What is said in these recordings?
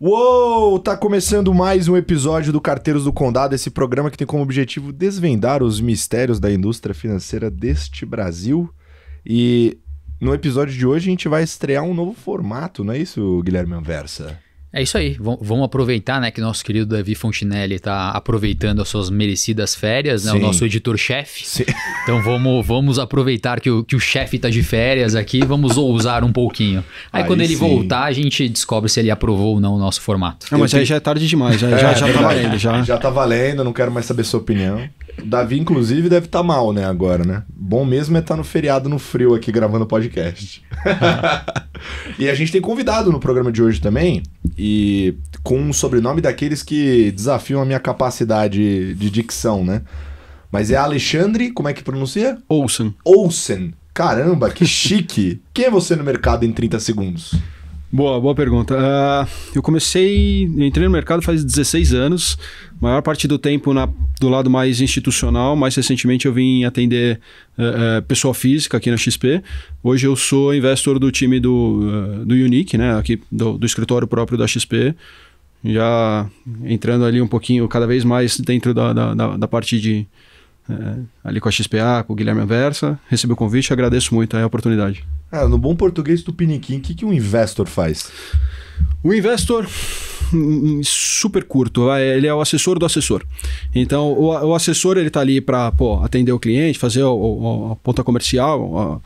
Uou! Tá começando mais um episódio do Carteiros do Condado, esse programa que tem como objetivo desvendar os mistérios da indústria financeira deste Brasil. E no episódio de hoje a gente vai estrear um novo formato, não é isso, Guilherme Anversa? É isso aí, vamos aproveitar, né, que nosso querido Davi Fontinelli está aproveitando as suas merecidas férias, né, o nosso editor-chefe. Então vamos aproveitar que o chefe está de férias aqui e vamos ousar um pouquinho. Aí quando ele voltar, a gente descobre se ele aprovou ou não o nosso formato. Não, mas aí já é tarde demais, já tá valendo. Já tá valendo, não quero mais saber sua opinião. O Davi, inclusive, deve estar mal, né, agora, né? Bom mesmo é estar no feriado no frio aqui gravando podcast. E a gente tem convidado no programa de hoje também, e com um sobrenome daqueles que desafiam a minha capacidade de dicção, né? Mas é Alexandre, como é que pronuncia? Olsen. Caramba, que chique. Quem é você no mercado em 30 segundos? Boa pergunta. Eu entrei no mercado faz 16 anos, maior parte do tempo do lado mais institucional. Mais recentemente eu vim atender pessoa física aqui na XP. Hoje eu sou investor do time do Unique, né, aqui do escritório próprio da XP. Já entrando ali um pouquinho, cada vez mais dentro da parte de... ali com a XPA, com o Guilherme Anversa. Recebi o convite e agradeço muito a oportunidade. No bom português tupiniquim, o que um investor faz? O investor, super curto, ele é o assessor do assessor. Então, o assessor ele está ali para atender o cliente, fazer a ponta comercial,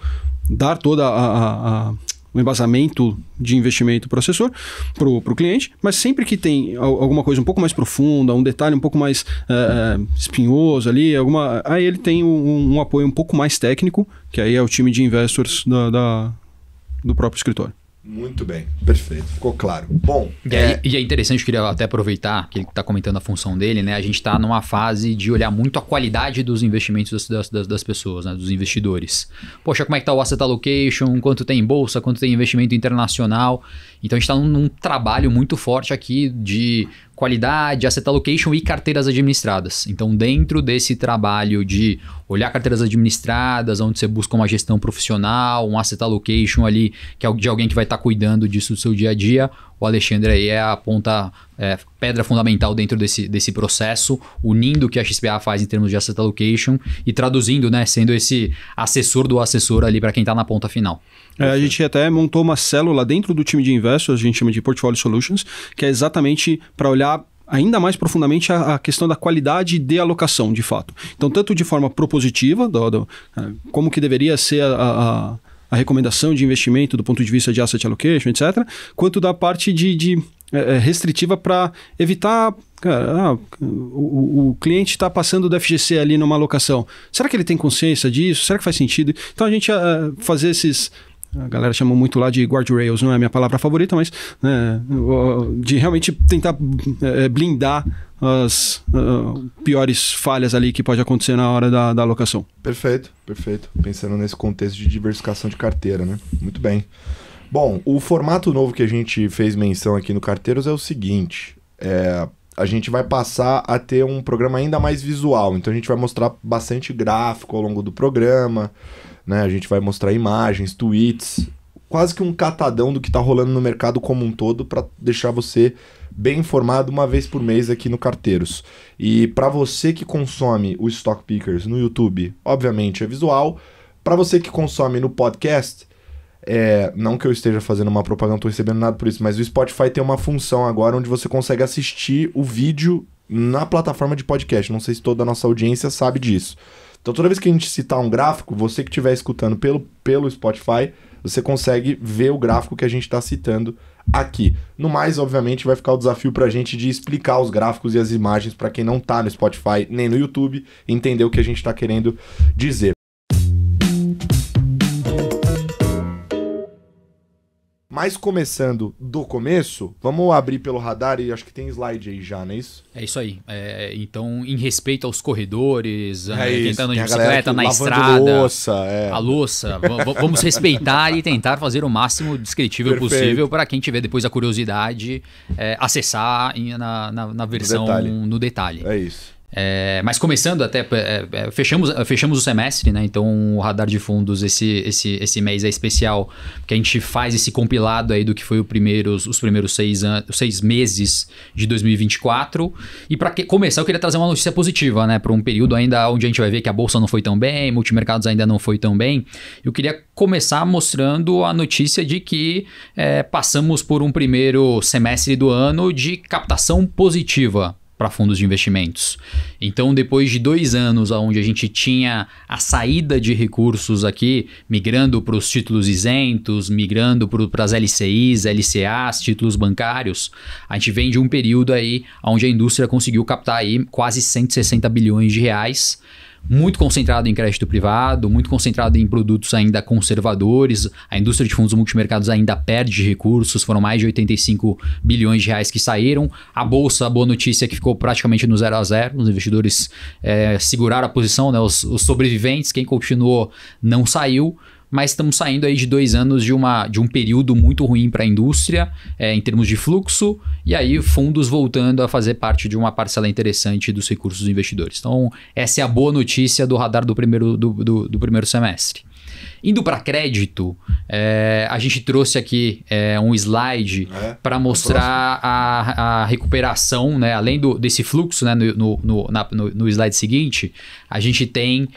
dar toda o embasamento de investimento para o assessor, para o cliente, mas sempre que tem alguma coisa um pouco mais profunda, um detalhe um pouco mais espinhoso ali, aí ele tem um apoio um pouco mais técnico, que aí é o time de investors do próprio escritório. Muito bem, perfeito, ficou claro. Bom, E é interessante, eu queria até aproveitar que ele está comentando a função dele, né? A gente está numa fase de olhar muito a qualidade dos investimentos das pessoas, né? Dos investidores. Poxa, como é que está o asset allocation, quanto tem em bolsa, quanto tem investimento internacional. Então a gente está num trabalho muito forte aqui de qualidade, asset allocation e carteiras administradas. Então, dentro desse trabalho de olhar carteiras administradas, onde você busca uma gestão profissional, um asset allocation ali, que é de alguém que vai estar cuidando disso do seu dia a dia, o Alexandre aí é a pedra fundamental dentro desse processo, unindo o que a XPA faz em termos de asset allocation e traduzindo, né, sendo esse assessor do assessor ali para quem está na ponta final. A gente até montou uma célula dentro do time de investors, a gente chama de Portfolio Solutions, que é exatamente para olhar ainda mais profundamente a questão da qualidade de alocação, de fato. Então, tanto de forma propositiva, como que deveria ser a recomendação de investimento do ponto de vista de asset allocation, etc., quanto da parte de restritiva para evitar... o cliente está passando do FGC ali numa alocação. Será que ele tem consciência disso? Será que faz sentido? Então, a gente fazer esses... A galera chama muito lá de guardrails, não é a minha palavra favorita, mas de realmente tentar blindar as piores falhas ali que pode acontecer na hora da alocação. Perfeito. Pensando nesse contexto de diversificação de carteira, né? Muito bem. Bom, o formato novo que a gente fez menção aqui no Carteiros é o seguinte, a gente vai passar a ter um programa ainda mais visual, então a gente vai mostrar bastante gráfico ao longo do programa, né? A gente vai mostrar imagens, tweets, quase que um catadão do que está rolando no mercado como um todo para deixar você bem informado uma vez por mês aqui no Carteiros. E para você que consome o Stock Pickers no YouTube, obviamente é visual. Para você que consome no podcast, não que eu esteja fazendo uma propaganda, não estou recebendo nada por isso, mas o Spotify tem uma função agora onde você consegue assistir o vídeo na plataforma de podcast. Não sei se toda a nossa audiência sabe disso. Então, toda vez que a gente citar um gráfico, você que estiver escutando pelo Spotify, você consegue ver o gráfico que a gente está citando aqui. No mais, obviamente, vai ficar o desafio para a gente de explicar os gráficos e as imagens para quem não está no Spotify nem no YouTube, entender o que a gente está querendo dizer. Mas começando do começo, vamos abrir pelo radar e acho que tem slide aí já, não é isso? É isso aí. Então, em respeito aos corredores, quem isso, tá andando de bicicleta, na estrada, a louça, vamos respeitar e tentar fazer o máximo descritível possível para quem tiver depois a curiosidade acessar na versão no detalhe. É isso. Mas começando até, fechamos o semestre, né? Então o Radar de Fundos esse mês é especial, porque a gente faz esse compilado aí do que foi os primeiros 6 meses de 2024. E para começar, eu queria trazer uma notícia positiva, né? Para um período ainda onde a gente vai ver que a Bolsa não foi tão bem, multimercados ainda não foi tão bem. Eu queria começar mostrando a notícia de que passamos por um primeiro semestre do ano de captação positiva para fundos de investimentos. Então, depois de 2 anos onde a gente tinha a saída de recursos aqui, migrando para os títulos isentos, migrando para as LCIs, LCAs, títulos bancários, a gente vem de um período aí onde a indústria conseguiu captar aí quase 160 bilhões de reais, muito concentrado em crédito privado, muito concentrado em produtos ainda conservadores. A indústria de fundos multimercados ainda perde recursos, foram mais de 85 bilhões de reais que saíram. A Bolsa, a boa notícia é que ficou praticamente no 0 a 0. Os investidores seguraram a posição, né? Os sobreviventes, quem continuou não saiu. Mas estamos saindo aí de 2 anos de um período muito ruim para a indústria em termos de fluxo, e aí fundos voltando a fazer parte de uma parcela interessante dos recursos dos investidores. Então essa é a boa notícia do radar do primeiro semestre. Indo para crédito, a gente trouxe aqui um slide para mostrar a recuperação, né? Além desse fluxo, né? No slide seguinte, a gente tem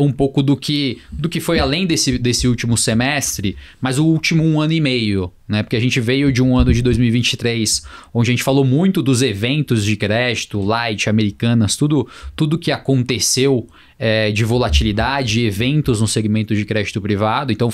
um pouco do que foi além desse último semestre, mas o último 1 ano e meio. Né? Porque a gente veio de um ano de 2023, onde a gente falou muito dos eventos de crédito, Light, Americanas, tudo que aconteceu de volatilidade, eventos no segmento de crédito privado. Então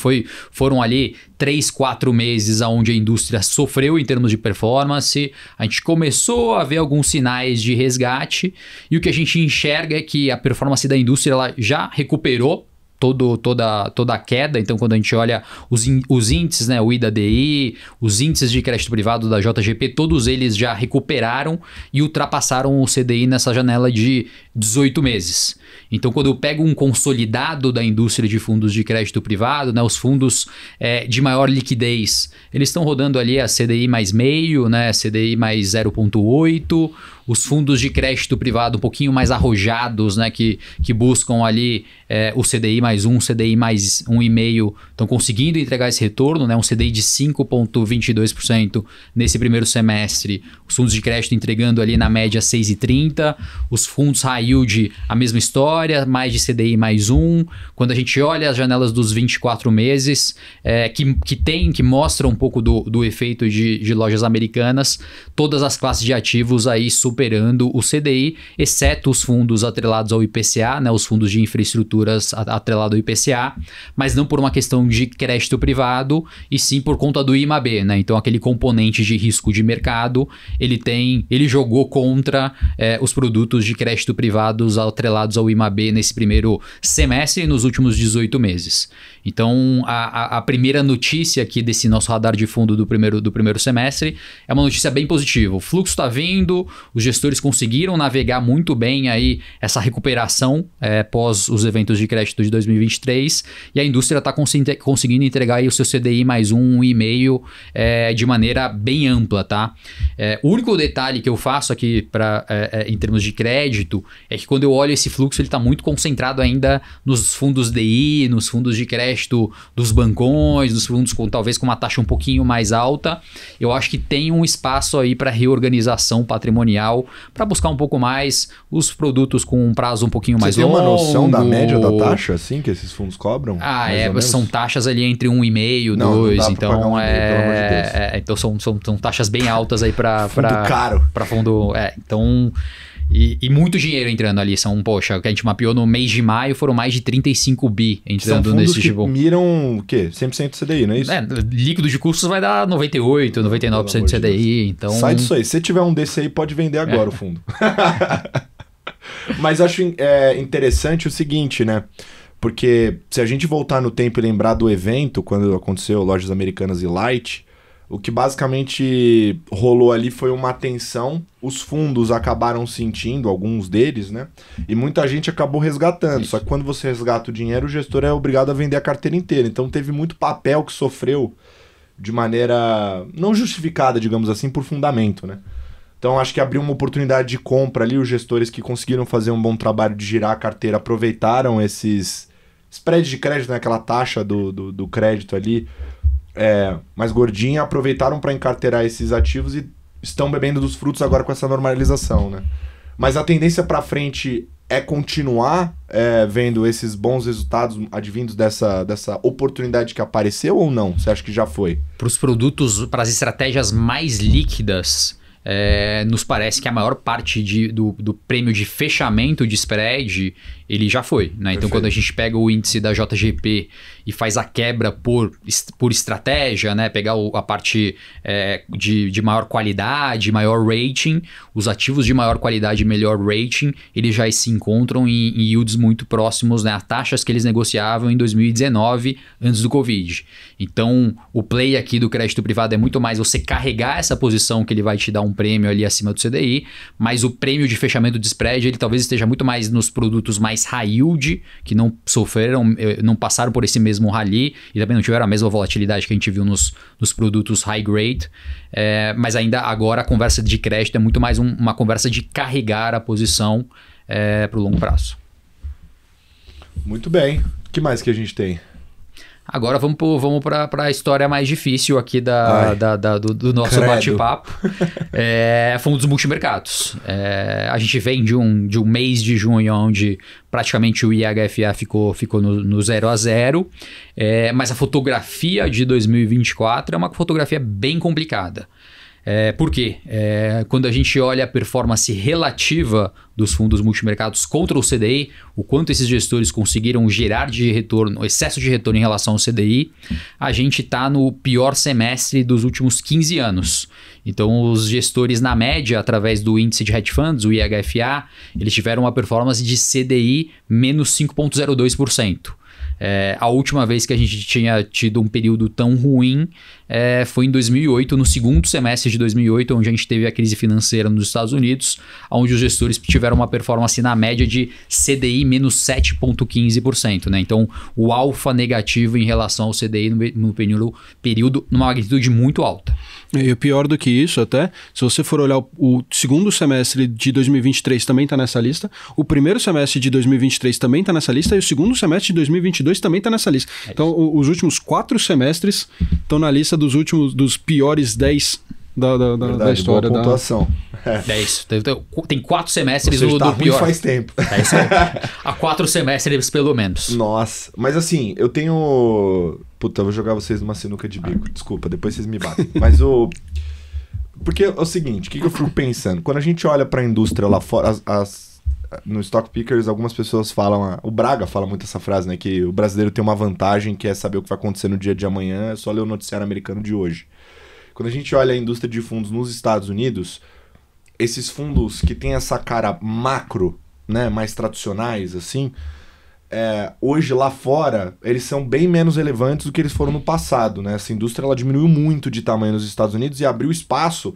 foram ali 3, 4 meses onde a indústria sofreu em termos de performance. A gente começou a ver alguns sinais de resgate, e o que a gente enxerga é que a performance da indústria ela já recuperou toda a queda. Então, quando a gente olha os índices, né, o IDA-DI, os índices de crédito privado da JGP, todos eles já recuperaram e ultrapassaram o CDI nessa janela de 18 meses. Então, quando eu pego um consolidado da indústria de fundos de crédito privado, né, os fundos de maior liquidez, eles estão rodando ali a CDI mais meio, né, CDI mais 0,8, os fundos de crédito privado um pouquinho mais arrojados, né, que buscam ali o CDI mais 1, CDI mais 1,5, estão conseguindo entregar esse retorno, né, um CDI de 5,22% nesse primeiro semestre, os fundos de crédito entregando ali na média 6,30%, os fundos high yield a mesma história, mais de CDI mais 1. Quando a gente olha as janelas dos 24 meses, que mostram um pouco do efeito de lojas americanas, todas as classes de ativos aí superando o CDI, exceto os fundos atrelados ao IPCA, né, os fundos de infraestruturas atrelados ao IPCA, mas não por uma questão de crédito privado, e sim por conta do IMAB, né? Então aquele componente de risco de mercado, ele jogou contra os produtos de crédito privados atrelados ao IMAB nesse primeiro semestre e nos últimos 18 meses. Então a primeira notícia aqui desse nosso radar de fundo do primeiro semestre é uma notícia bem positiva. O fluxo está vindo, os gestores conseguiram navegar muito bem aí essa recuperação pós os eventos de crédito de 2023, e a indústria está conseguindo entregar aí o seu CDI mais 1,5 de maneira bem ampla, tá? O único detalhe que eu faço aqui em termos de crédito é que quando eu olho esse fluxo, ele está muito concentrado ainda nos fundos DI, nos fundos de crédito dos bancões, nos fundos talvez com uma taxa um pouquinho mais alta. Eu acho que tem um espaço aí para reorganização patrimonial, para buscar um pouco mais os produtos com um prazo um pouquinho mais longo. Você tem uma noção da média da taxa, assim, que esses fundos cobram? São taxas ali entre 1,5 e 2, então então são taxas bem altas aí para fundo caro. Para fundo, então e muito dinheiro entrando ali, o que a gente mapeou no mês de maio foram mais de 35 bi entrando nesse tipo. Miram o quê? 100% de CDI, não é isso? Líquido de custos vai dar 98, 99% de CDI, então... Sai disso aí, se tiver um desse aí, pode vender agora o fundo. Mas acho interessante o seguinte, né? Porque se a gente voltar no tempo e lembrar do evento, quando aconteceu Lojas Americanas e Light, o que basicamente rolou ali foi uma tensão, os fundos acabaram sentindo, alguns deles, né? E muita gente acabou resgatando. Isso. Só que quando você resgata o dinheiro, o gestor é obrigado a vender a carteira inteira. Então teve muito papel que sofreu de maneira não justificada, digamos assim, por fundamento, né? Então acho que abriu uma oportunidade de compra ali, os gestores que conseguiram fazer um bom trabalho de girar a carteira aproveitaram esses spreads de crédito, né? Aquela taxa do crédito ali mais gordinha, aproveitaram para encarteirar esses ativos e estão bebendo dos frutos agora com essa normalização, né? Mas a tendência para frente é continuar vendo esses bons resultados advindos dessa oportunidade que apareceu ou não? Você acha que já foi? Para os produtos, para as estratégias mais líquidas, nos parece que a maior parte do prêmio de fechamento de spread, ele já foi, né? Então, quando a gente pega o índice da JGP e faz a quebra por estratégia, né? Pegar a parte de maior qualidade, maior rating, os ativos de maior qualidade e melhor rating, eles já se encontram em yields muito próximos, né? A taxas que eles negociavam em 2019, antes do Covid. Então, o play aqui do crédito privado é muito mais você carregar essa posição que ele vai te dar um prêmio ali acima do CDI, mas o prêmio de fechamento de spread, ele talvez esteja muito mais nos produtos mais high yield, que não sofreram, não passaram por esse mesmo rally e também não tiveram a mesma volatilidade que a gente viu nos produtos high grade, mas ainda agora a conversa de crédito é muito mais uma conversa de carregar a posição para o longo prazo. Muito bem. O que mais que a gente tem? Agora vamos para a história mais difícil aqui do nosso bate-papo. Fundos multimercados. A gente vem de um mês de junho onde praticamente o IHFA ficou no 0 a 0, mas a fotografia de 2024 é uma fotografia bem complicada. Por quê? Quando a gente olha a performance relativa dos fundos multimercados contra o CDI, o quanto esses gestores conseguiram gerar de retorno, excesso de retorno em relação ao CDI, a gente está no pior semestre dos últimos 15 anos. Então, os gestores, na média, através do índice de hedge funds, o IHFA, eles tiveram uma performance de CDI menos 5,02%. A última vez que a gente tinha tido um período tão ruim foi em 2008, no segundo semestre de 2008, onde a gente teve a crise financeira nos Estados Unidos, onde os gestores tiveram uma performance na média de CDI menos 7,15%. Né? Então, o alfa negativo em relação ao CDI no período numa magnitude muito alta. E o pior do que isso até, se você for olhar o segundo semestre de 2023 também está nessa lista, o primeiro semestre de 2023 também está nessa lista e o segundo semestre de 2022 também está nessa lista. Então, os últimos 4 semestres estão na lista dos piores 10 da história. Boa pontuação. É isso. Tem 4 semestres do pior. Ruim faz tempo. É isso aí. Há 4 semestres, pelo menos. Nossa. Mas assim, eu tenho... Puta, eu vou jogar vocês numa sinuca de bico. Desculpa, depois vocês me batem. Mas o... Porque é o seguinte, o que eu fico pensando? Quando a gente olha pra indústria lá fora, no Stock Pickers, algumas pessoas falam... O Braga fala muito essa frase, né? Que o brasileiro tem uma vantagem, que é saber o que vai acontecer no dia de amanhã, é só ler o noticiário americano de hoje. Quando a gente olha a indústria de fundos nos Estados Unidos, esses fundos que têm essa cara macro, né, mais tradicionais, assim, hoje lá fora, eles são bem menos relevantes do que eles foram no passado, né? Essa indústria ela diminuiu muito de tamanho nos Estados Unidos e abriu espaço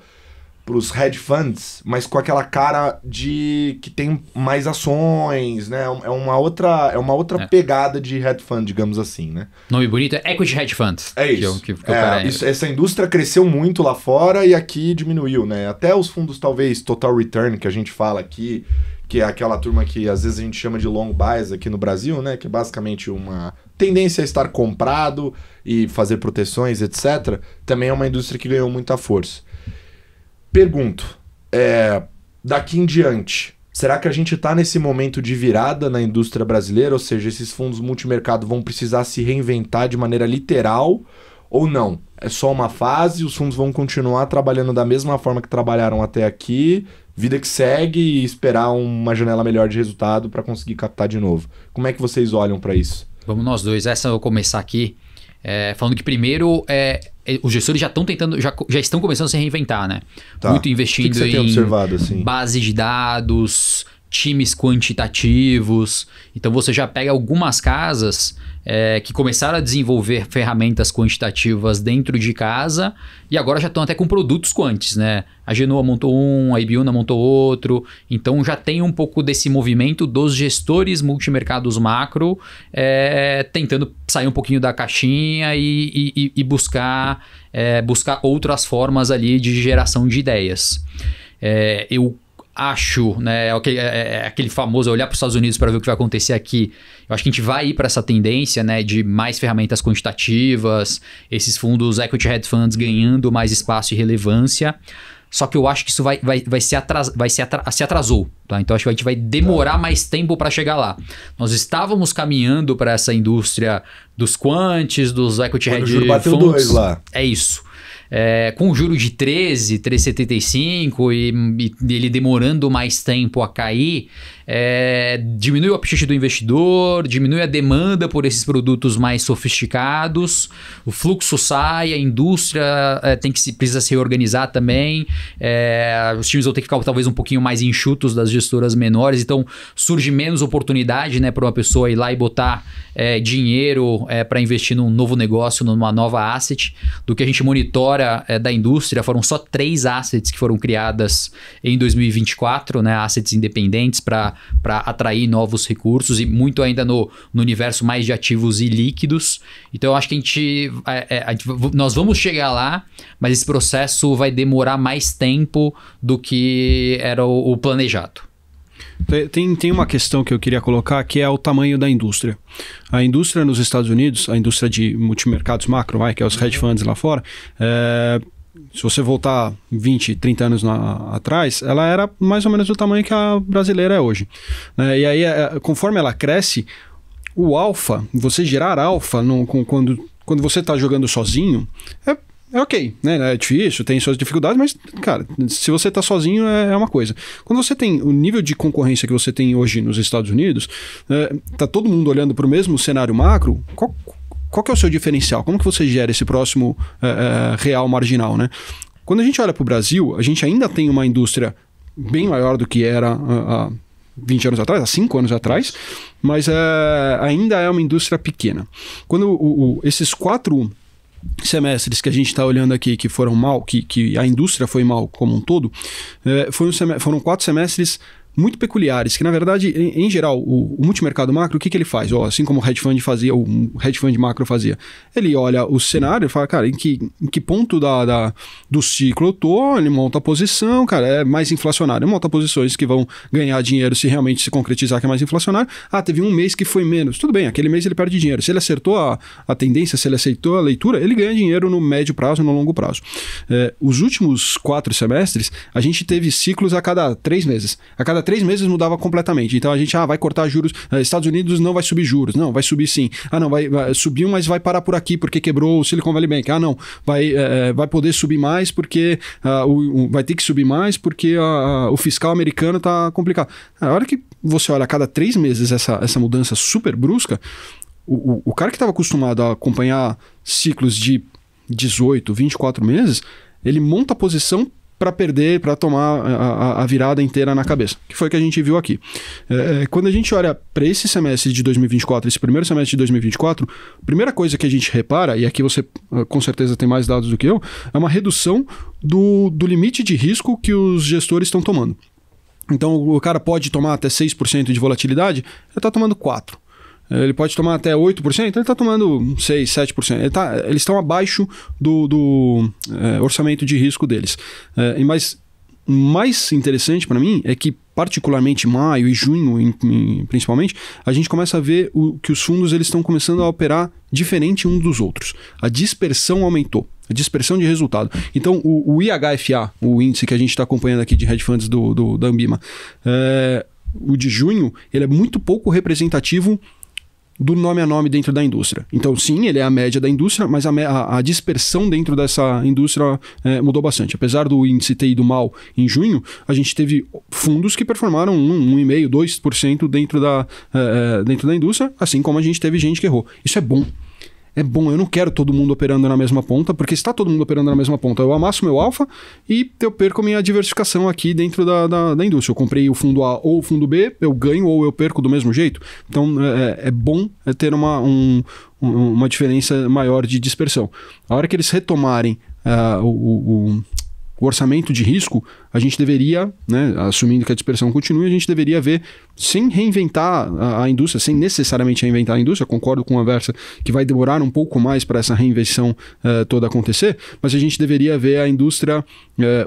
para os hedge funds, mas com aquela cara de que tem mais ações, né? É uma outra pegada de hedge fund, digamos assim, né? Nome bonito é Equity Hedge Fund. É isso. Essa indústria cresceu muito lá fora e aqui diminuiu, né? Até os fundos, talvez, Total Return, que a gente fala aqui, que é aquela turma que às vezes a gente chama de long buys aqui no Brasil, né? Que é basicamente uma tendência a estar comprado e fazer proteções, etc. Também é uma indústria que ganhou muita força. Pergunto, daqui em diante, será que a gente está nesse momento de virada na indústria brasileira? Ou seja, esses fundos multimercado vão precisar se reinventar de maneira literal ou não? É só uma fase, os fundos vão continuar trabalhando da mesma forma que trabalharam até aqui, vida que segue e esperar uma janela melhor de resultado para conseguir captar de novo. Como é que vocês olham para isso? Vamos nós dois. Essa eu vou começar aqui. Falando que primeiro os gestores já estão tentando, já estão começando a se reinventar, né? Tá. Muito investindo você tem observado, assim? Base de dados, times quantitativos. Então você já pega algumas casas que começaram a desenvolver ferramentas quantitativas dentro de casa e agora já estão até com produtos quantis, né? A Genoa montou um, a Ibiúna montou outro. Então já tem um pouco desse movimento dos gestores multimercados macro tentando sair um pouquinho da caixinha e buscar outras formas ali de geração de ideias. Eu acho, né, aquele famoso olhar para os Estados Unidos para ver o que vai acontecer aqui. Eu acho que a gente vai ir para essa tendência, né, de mais ferramentas quantitativas, esses fundos equity hedge funds ganhando mais espaço e relevância. Só que eu acho que isso se atrasou. Tá? Então acho que a gente vai demorar mais tempo para chegar lá. Nós estávamos caminhando para essa indústria dos quants, dos equity hedge funds. O juro bateu 2 lá. É isso. Com o juro de 13,75 e ele demorando mais tempo a cair, diminui o apetite do investidor, diminui a demanda por esses produtos mais sofisticados, o fluxo sai, a indústria precisa se reorganizar também, os times vão ter que ficar talvez um pouquinho mais enxutos das gestoras menores, então surge menos oportunidade, né, para uma pessoa ir lá e botar dinheiro para investir num novo negócio, numa nova asset. Do que a gente monitora da indústria, foram só 3 assets que foram criadas em 2024, né, assets independentes para atrair novos recursos e muito ainda no universo mais de ativos e líquidos. Então eu acho que nós vamos chegar lá, mas esse processo vai demorar mais tempo do que era o planejado. Tem uma questão que eu queria colocar, que é o tamanho da indústria. A indústria nos Estados Unidos, a indústria de multimercados macro, que é os hedge funds lá fora, se você voltar 20, 30 anos atrás, ela era mais ou menos do tamanho que a brasileira é hoje. E aí, conforme ela cresce, o alfa, você gerar alfa quando você está jogando sozinho, é ok, né? É difícil, tem suas dificuldades, mas, cara, se você tá sozinho é uma coisa. Quando você tem o nível de concorrência que você tem hoje nos Estados Unidos, tá todo mundo olhando para o mesmo cenário macro, qual que é o seu diferencial? Como que você gera esse próximo real marginal, né? Quando a gente olha para o Brasil, a gente ainda tem uma indústria bem maior do que era há 20 anos atrás, há 5 anos atrás, mas ainda é uma indústria pequena. Quando esses 4 semestres que a gente está olhando aqui que foram mal, que a indústria foi mal como um todo, foram 4 semestres muito peculiares, que na verdade, em geral, o multimercado macro, o que ele faz? Assim como o hedge fund fazia, o hedge fund macro fazia. Ele olha o cenário e fala, cara, em que ponto do ciclo eu tô, ele monta a posição, cara, é mais inflacionário. Ele monta posições que vão ganhar dinheiro se realmente se concretizar que é mais inflacionário. Teve um mês que foi menos. Tudo bem, aquele mês ele perde dinheiro. Se ele acertou a tendência, se ele aceitou a leitura, ele ganha dinheiro no médio prazo, no longo prazo. Os últimos 4 semestres, a gente teve ciclos a cada 3 meses. A cada 3 meses mudava completamente. Então a gente vai cortar juros. Estados Unidos não vai subir juros. Não, vai subir sim. Não, vai subir, mas vai parar por aqui porque quebrou o Silicon Valley Bank. Não, vai poder subir mais porque vai ter que subir mais porque o fiscal americano está complicado. A hora que você olha a cada 3 meses essa mudança super brusca, o cara que estava acostumado a acompanhar ciclos de 18, 24 meses, ele monta a posição para perder, para tomar a virada inteira na cabeça, que foi o que a gente viu aqui. Quando a gente olha para esse semestre de 2024, esse primeiro semestre de 2024, a primeira coisa que a gente repara, e aqui você com certeza tem mais dados do que eu, é uma redução do limite de risco que os gestores estão tomando. Então o cara pode tomar até 6% de volatilidade, ele está tomando 4%. Ele pode tomar até 8%, ele está tomando 6, 7%. Eles estão abaixo do orçamento de risco deles. Mas o mais interessante para mim é que, particularmente maio e junho, principalmente, a gente começa a ver que os fundos eles estão começando a operar diferente uns dos outros. A dispersão aumentou. A dispersão de resultado. Então, o IHFA, o índice que a gente está acompanhando aqui de hedge funds da Ambima, o de junho, ele é muito pouco representativo do nome a nome dentro da indústria. Então, sim, ele é a média da indústria, mas a dispersão dentro dessa indústria mudou bastante. Apesar do índice ter ido mal em junho, a gente teve fundos que performaram 1,5%, 2% dentro da indústria, assim como a gente teve gente que errou. Isso é bom. É bom, eu não quero todo mundo operando na mesma ponta, porque se está todo mundo operando na mesma ponta, eu amasso meu alfa e eu perco minha diversificação aqui dentro da indústria. Eu comprei o fundo A ou o fundo B, eu ganho ou eu perco do mesmo jeito. Então é bom ter uma diferença maior de dispersão. A hora que eles retomarem o o orçamento de risco, a gente deveria, né, assumindo que a dispersão continue, a gente deveria ver, sem reinventar a indústria, sem necessariamente reinventar a indústria, concordo com a Versa que vai demorar um pouco mais para essa reinvenção toda acontecer, mas a gente deveria ver a indústria,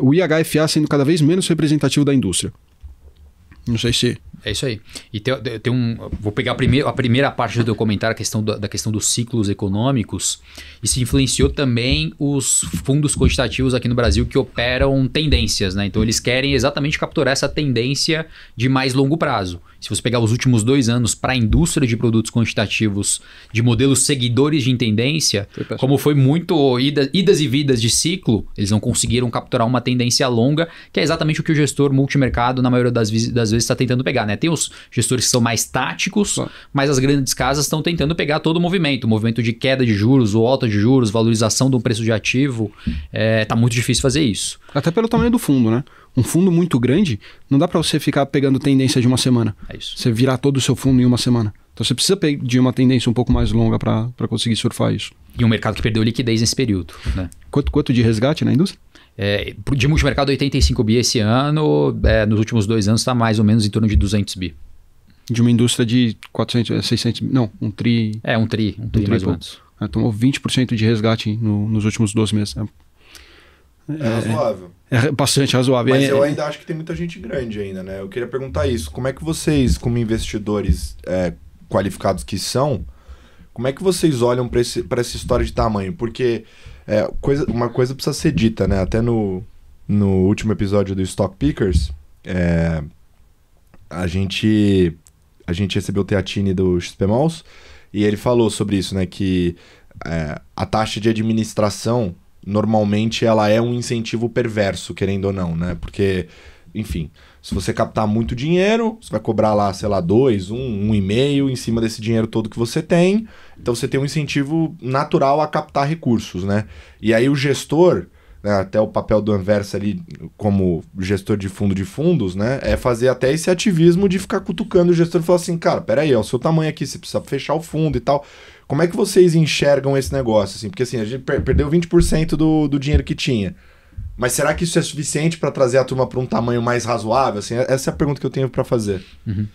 o IHFA sendo cada vez menos representativo da indústria. Não sei se... É isso aí. E vou pegar a primeira parte do documentário, da questão dos ciclos econômicos. Isso influenciou também os fundos quantitativos aqui no Brasil que operam tendências, né? Então eles querem exatamente capturar essa tendência de mais longo prazo. Se você pegar os últimos 2 anos para a indústria de produtos quantitativos de modelos seguidores de tendência, como foi muito idas e vidas de ciclo, eles não conseguiram capturar uma tendência longa, que é exatamente o que o gestor multimercado, na maioria das vezes, está tentando pegar, né? Tem os gestores que são mais táticos, mas as grandes casas estão tentando pegar todo o movimento de queda de juros ou alta de juros, valorização do preço de ativo. Tá muito difícil fazer isso. Até pelo tamanho do fundo, né? Um fundo muito grande, não dá para você ficar pegando tendência de uma semana. É isso. Você virar todo o seu fundo em uma semana. Então você precisa de uma tendência um pouco mais longa para conseguir surfar isso. E um mercado que perdeu liquidez nesse período, né? Quanto de resgate na indústria? De multimercado, 85 bi esse ano. Nos últimos 2 anos está mais ou menos em torno de 200 bi. De uma indústria de 400, 600... Não, um tri... Um tri mais ou menos. Tomou 20% de resgate nos últimos 12 meses. É razoável. É bastante razoável. Mas eu ainda acho que tem muita gente grande ainda, né? Eu queria perguntar isso. Como é que vocês, como investidores qualificados que são, como é que vocês olham para essa história de tamanho? Porque uma coisa precisa ser dita, né? Até no último episódio do Stock Pickers, a gente recebeu o Teatini do XP Malls e ele falou sobre isso, né? Que a taxa de administração normalmente ela é um incentivo perverso, querendo ou não, né? Porque, enfim, se você captar muito dinheiro, você vai cobrar lá, sei lá, 2, 1,5 em cima desse dinheiro todo que você tem. Então você tem um incentivo natural a captar recursos, né? E aí o gestor, né, até o papel do Anversa ali como gestor de fundos, né? É fazer até esse ativismo de ficar cutucando o gestor e falar assim, cara, peraí, é o seu tamanho aqui, você precisa fechar o fundo e tal. Como é que vocês enxergam esse negócio? Assim? Porque assim, a gente perdeu 20% do dinheiro que tinha. Mas será que isso é suficiente para trazer a turma para um tamanho mais razoável? Assim, essa é a pergunta que eu tenho para fazer. Uhum.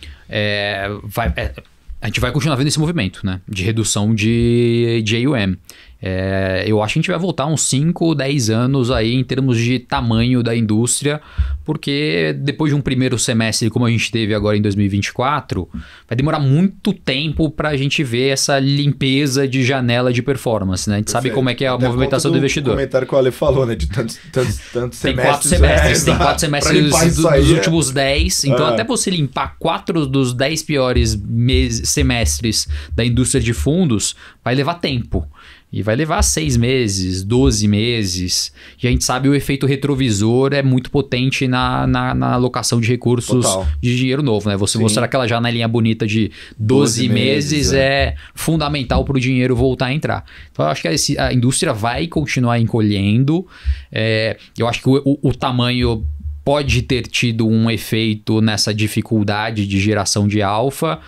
A gente vai continuar vendo esse movimento, né? De redução de AUM. Eu acho que a gente vai voltar uns 5, 10 anos aí em termos de tamanho da indústria, porque depois de um primeiro semestre como a gente teve agora em 2024, vai demorar muito tempo para a gente ver essa limpeza de janela de performance, né? A gente sabe como é que é a movimentação do investidor. O comentário que o Ale falou, né? De tantos semestres. Tem 4 semestres, tem 4 semestres dos últimos 10. Então até você limpar 4 dos 10 piores semestres da indústria de fundos, vai levar tempo. E vai levar 6 meses, 12 meses. E a gente sabe o efeito retrovisor é muito potente na alocação de recursos de dinheiro novo, né? Você mostrar aquela janelinha bonita de 12 meses é fundamental para o dinheiro voltar a entrar. Então eu acho que a indústria vai continuar encolhendo. Eu acho que o tamanho pode ter tido um efeito nessa dificuldade de geração de alfa.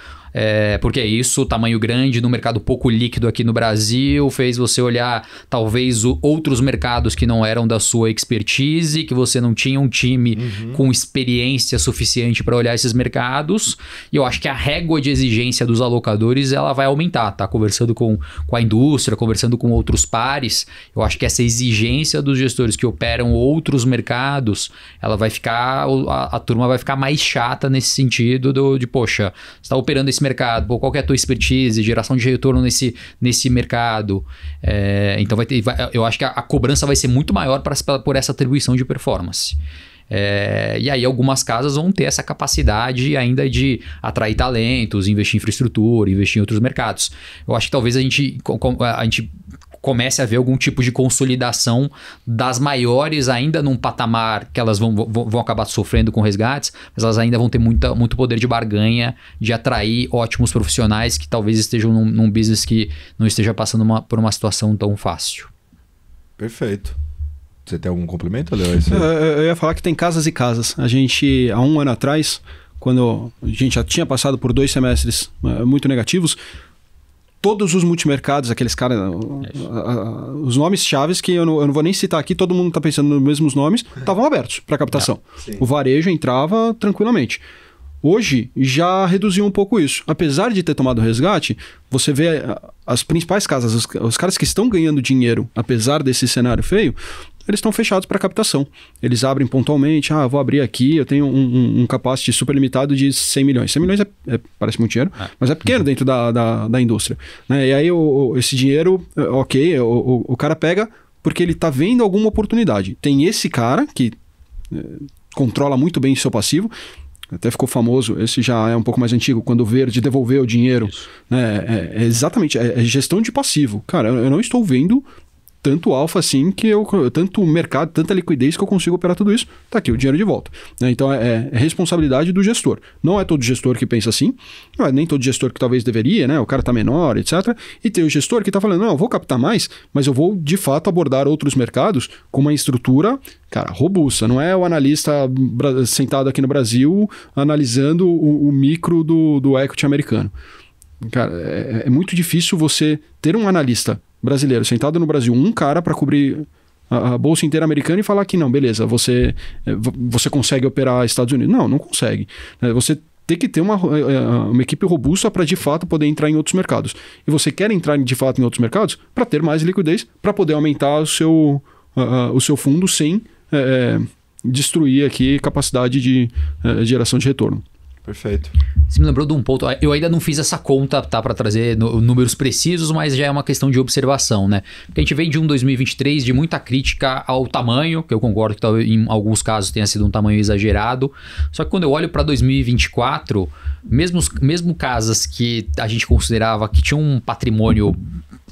Porque é isso, o tamanho grande no mercado pouco líquido aqui no Brasil fez você olhar talvez outros mercados que não eram da sua expertise, que você não tinha um time com experiência suficiente para olhar esses mercados. E eu acho que a régua de exigência dos alocadores ela vai aumentar, tá? Conversando com a indústria, conversando com outros pares, eu acho que essa exigência dos gestores que operam outros mercados, ela vai ficar, a turma vai ficar mais chata nesse sentido de poxa, você está operando esse mercado, qual que é a tua expertise, geração de retorno nesse mercado. Então eu acho que a cobrança vai ser muito maior por essa atribuição de performance. E aí algumas casas vão ter essa capacidade ainda de atrair talentos, investir em infraestrutura, investir em outros mercados. Eu acho que talvez a gente comece a ver algum tipo de consolidação das maiores ainda num patamar que elas vão acabar sofrendo com resgates, mas elas ainda vão ter muito poder de barganha, de atrair ótimos profissionais que talvez estejam num business que não esteja passando por uma situação tão fácil. Perfeito. Você tem algum complemento, Léo? Eu ia falar que tem casas e casas. A gente, há um ano atrás, quando a gente já tinha passado por 2 semestres muito negativos, todos os multimercados, aqueles caras, os nomes chaves que eu não vou nem citar aqui, todo mundo está pensando nos mesmos nomes, estavam abertos para captação. O varejo entrava tranquilamente. Hoje já reduziu um pouco isso. Apesar de ter tomado o resgate, você vê as principais casas, os caras que estão ganhando dinheiro, apesar desse cenário feio, eles estão fechados para captação. Eles abrem pontualmente, vou abrir aqui, eu tenho um capacity super limitado de 100 milhões. 100 milhões parece muito dinheiro, mas é pequeno dentro da indústria. Né? E aí esse dinheiro, o cara pega porque ele está vendo alguma oportunidade. Tem esse cara que controla muito bem o seu passivo, até ficou famoso, esse já é um pouco mais antigo, quando o Verde devolveu o dinheiro. Né? Exatamente, é gestão de passivo. Cara, eu não estou vendo tanto alfa assim, tanto mercado, tanta liquidez que eu consigo operar tudo isso. Tá aqui o dinheiro de volta. Né? Então é responsabilidade do gestor. Não é todo gestor que pensa assim, não é nem todo gestor que talvez deveria, né? O cara tá menor, etc. E tem o gestor que tá falando, não, eu vou captar mais, mas eu vou de fato abordar outros mercados com uma estrutura, cara, robusta. Não é o analista sentado aqui no Brasil analisando o micro do equity americano. Cara, é muito difícil você ter um analista brasileiro sentado no Brasil, um cara para cobrir a bolsa inteira americana e falar que não, beleza, você consegue operar Estados Unidos. Não consegue. Você tem que ter uma equipe robusta para de fato poder entrar em outros mercados. E você quer entrar de fato em outros mercados para ter mais liquidez, para poder aumentar o seu fundo sem destruir aqui capacidade de geração de retorno. Perfeito. Você me lembrou de um ponto, eu ainda não fiz essa conta, tá, para trazer números precisos, mas já é uma questão de observação, né? Porque a gente vem de um 2023 de muita crítica ao tamanho, que eu concordo que talvez em alguns casos tenha sido um tamanho exagerado, só que quando eu olho para 2024, mesmo casas que a gente considerava que tinham um patrimônio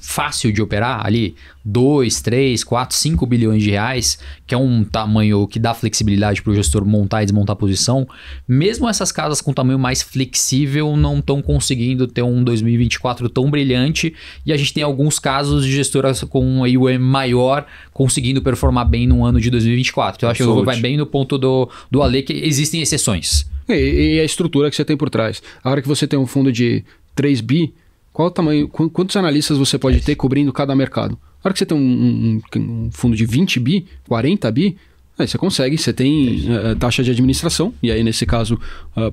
fácil de operar ali, 2, 3, 4, 5 bilhões de reais, que é um tamanho que dá flexibilidade para o gestor montar e desmontar a posição, mesmo essas casas com tamanho mais flexível não estão conseguindo ter um 2024 tão brilhante, e a gente tem alguns casos de gestoras com um AUM maior conseguindo performar bem no ano de 2024. Então, eu acho que vai bem no ponto do Ale, que existem exceções. E a estrutura que você tem por trás. A hora que você tem um fundo de 3 bi, qual o tamanho, quantos analistas você pode ter cobrindo cada mercado? Na hora que você tem um fundo de 20 bi, 40 bi, aí você consegue, você tem taxa de administração, e aí nesse caso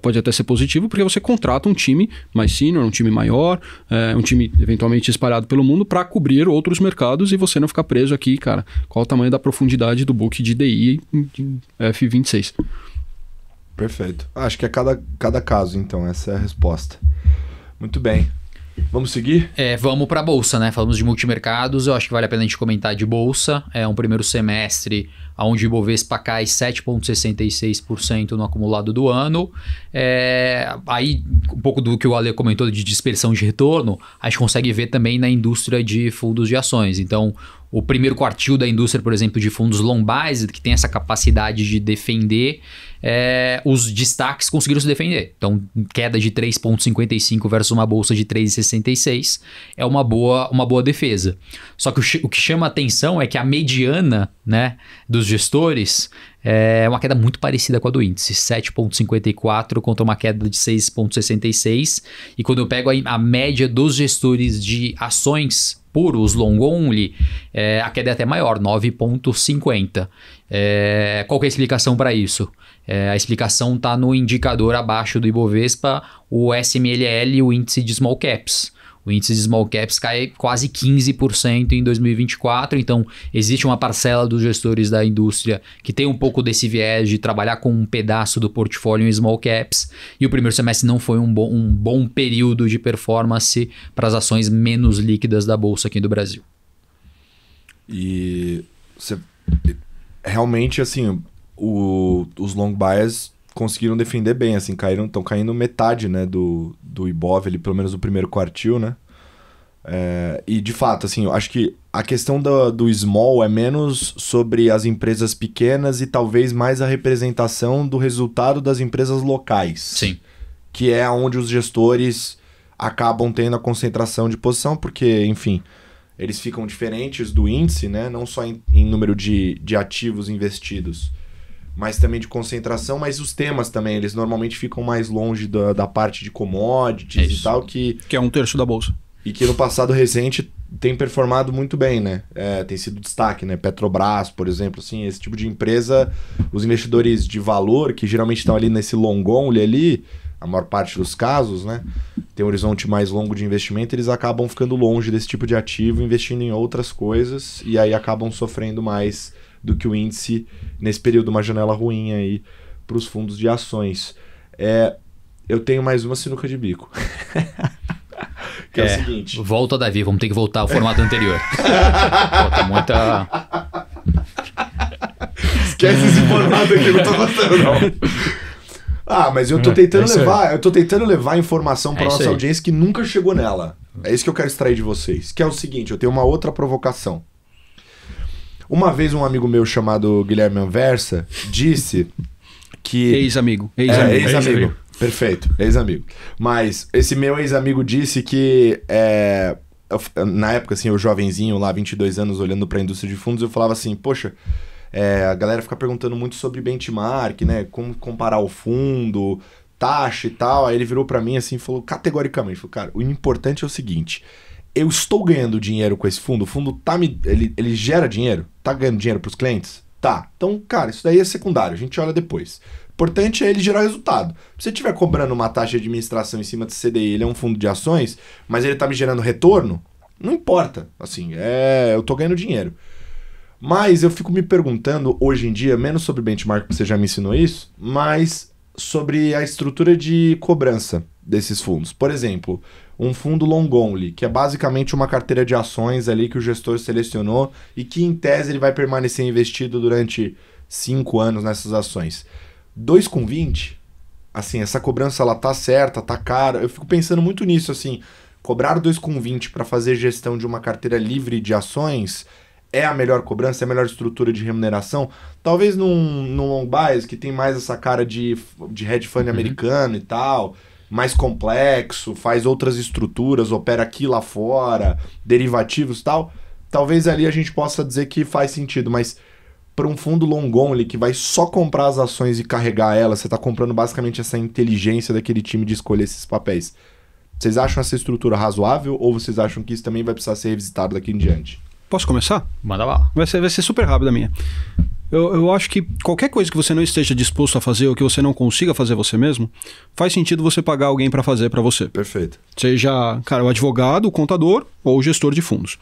pode até ser positivo, porque você contrata um time mais senior, um time maior, um time eventualmente espalhado pelo mundo para cobrir outros mercados e você não ficar preso aqui, cara, qual o tamanho da profundidade do book de DI F26. Perfeito. Acho que é cada caso, então, essa é a resposta. Muito bem. Vamos seguir? Vamos para a bolsa, né? Falamos de multimercados, eu acho que vale a pena a gente comentar de bolsa. É um primeiro semestre onde o Ibovespa cai 7,66% no acumulado do ano. Aí, um pouco do que o Ale comentou de dispersão de retorno, a gente consegue ver também na indústria de fundos de ações. Então, o primeiro quartil da indústria, por exemplo, de fundos long buys, que tem essa capacidade de defender, os destaques conseguiram se defender. Então, queda de 3,55 versus uma bolsa de 3,66 é uma boa defesa. Só que o que chama a atenção é que a mediana, né, dos gestores é uma queda muito parecida com a do índice, 7,54 contra uma queda de 6,66. E quando eu pego a média dos gestores de ações puros, long only, a queda é até maior, 9,50. Qual que é a explicação para isso? A explicação está no indicador abaixo do Ibovespa, o SMLL, o índice de small caps. O índice de small caps cai quase 15% em 2024, então existe uma parcela dos gestores da indústria que tem um pouco desse viés de trabalhar com um pedaço do portfólio em small caps, e o primeiro semestre não foi um bom período de performance para as ações menos líquidas da bolsa aqui do Brasil. E realmente, assim, os long buyers conseguiram defender bem, assim, estão caindo metade, né, do Ibov, pelo menos o primeiro quartil, né? E de fato, assim, eu acho que a questão do small é menos sobre as empresas pequenas e talvez mais a representação do resultado das empresas locais. Sim. Que é onde os gestores acabam tendo a concentração de posição, porque, enfim, eles ficam diferentes do índice, né? Não só em número de ativos investidos, mas também de concentração, mas os temas também, eles normalmente ficam mais longe da parte de commodities e tal, que é 1/3 da bolsa. e que no passado recente tem performado muito bem, né? Tem sido destaque, né? Petrobras, por exemplo, assim, esse tipo de empresa, os investidores de valor, que geralmente estão ali nesse long only ali, a maior parte dos casos, né? Tem um horizonte mais longo de investimento, eles acabam ficando longe desse tipo de ativo, investindo em outras coisas, e aí acabam sofrendo mais do que o índice nesse período, uma janela ruim aí para os fundos de ações. Eu tenho mais uma sinuca de bico. Que é o seguinte. Volta, Davi, vamos ter que voltar ao formato anterior. Falta muita... Esquece esse formato aqui, não tô gostando, não. Mas eu tô tentando levar informação para nossa audiência que nunca chegou nela. É isso que eu quero extrair de vocês. Que é o seguinte, eu tenho uma outra provocação. Uma vez um amigo meu chamado Guilherme Anversa disse que... Ex-amigo. Ex-amigo. Perfeito, ex-amigo. Mas esse meu ex-amigo disse que... na época, assim, eu jovenzinho lá, 22 anos, olhando para a indústria de fundos, eu falava assim, poxa, a galera fica perguntando muito sobre benchmark, né? Como comparar o fundo, taxa e tal. Aí ele virou para mim assim e falou categoricamente, falou, cara, o importante é o seguinte... Eu estou ganhando dinheiro com esse fundo? O fundo tá ele gera dinheiro? Tá ganhando dinheiro pros clientes? Tá. Então, cara, isso daí é secundário, a gente olha depois. O importante é ele gerar resultado. Se você estiver cobrando uma taxa de administração em cima do CDI, ele é um fundo de ações, mas ele tá me gerando retorno, não importa. Assim, eu tô ganhando dinheiro. Mas eu fico me perguntando, hoje em dia, menos sobre benchmark, porque você já me ensinou isso, mas sobre a estrutura de cobrança desses fundos. Por exemplo, um fundo long only, que é basicamente uma carteira de ações ali que o gestor selecionou e que, em tese, ele vai permanecer investido durante 5 anos nessas ações. 2,20, assim, essa cobrança ela tá certa, tá cara. Eu fico pensando muito nisso, assim, cobrar 2,20 para fazer gestão de uma carteira livre de ações é a melhor cobrança, é a melhor estrutura de remuneração. Talvez num long bias, que tem mais essa cara de hedge fund americano e tal, mais complexo, faz outras estruturas, opera aqui lá fora, derivativos e tal, talvez ali a gente possa dizer que faz sentido, mas para um fundo long only que vai só comprar as ações e carregar elas, você está comprando basicamente essa inteligência daquele time de escolher esses papéis. Vocês acham essa estrutura razoável ou vocês acham que isso também vai precisar ser revisitado daqui em diante? Posso começar? Manda lá. Vai ser super rápido a minha. Eu acho que qualquer coisa que você não esteja disposto a fazer ou que você não consiga fazer você mesmo, faz sentido você pagar alguém para fazer para você. Perfeito. Seja, cara, o advogado, o contador ou o gestor de fundos.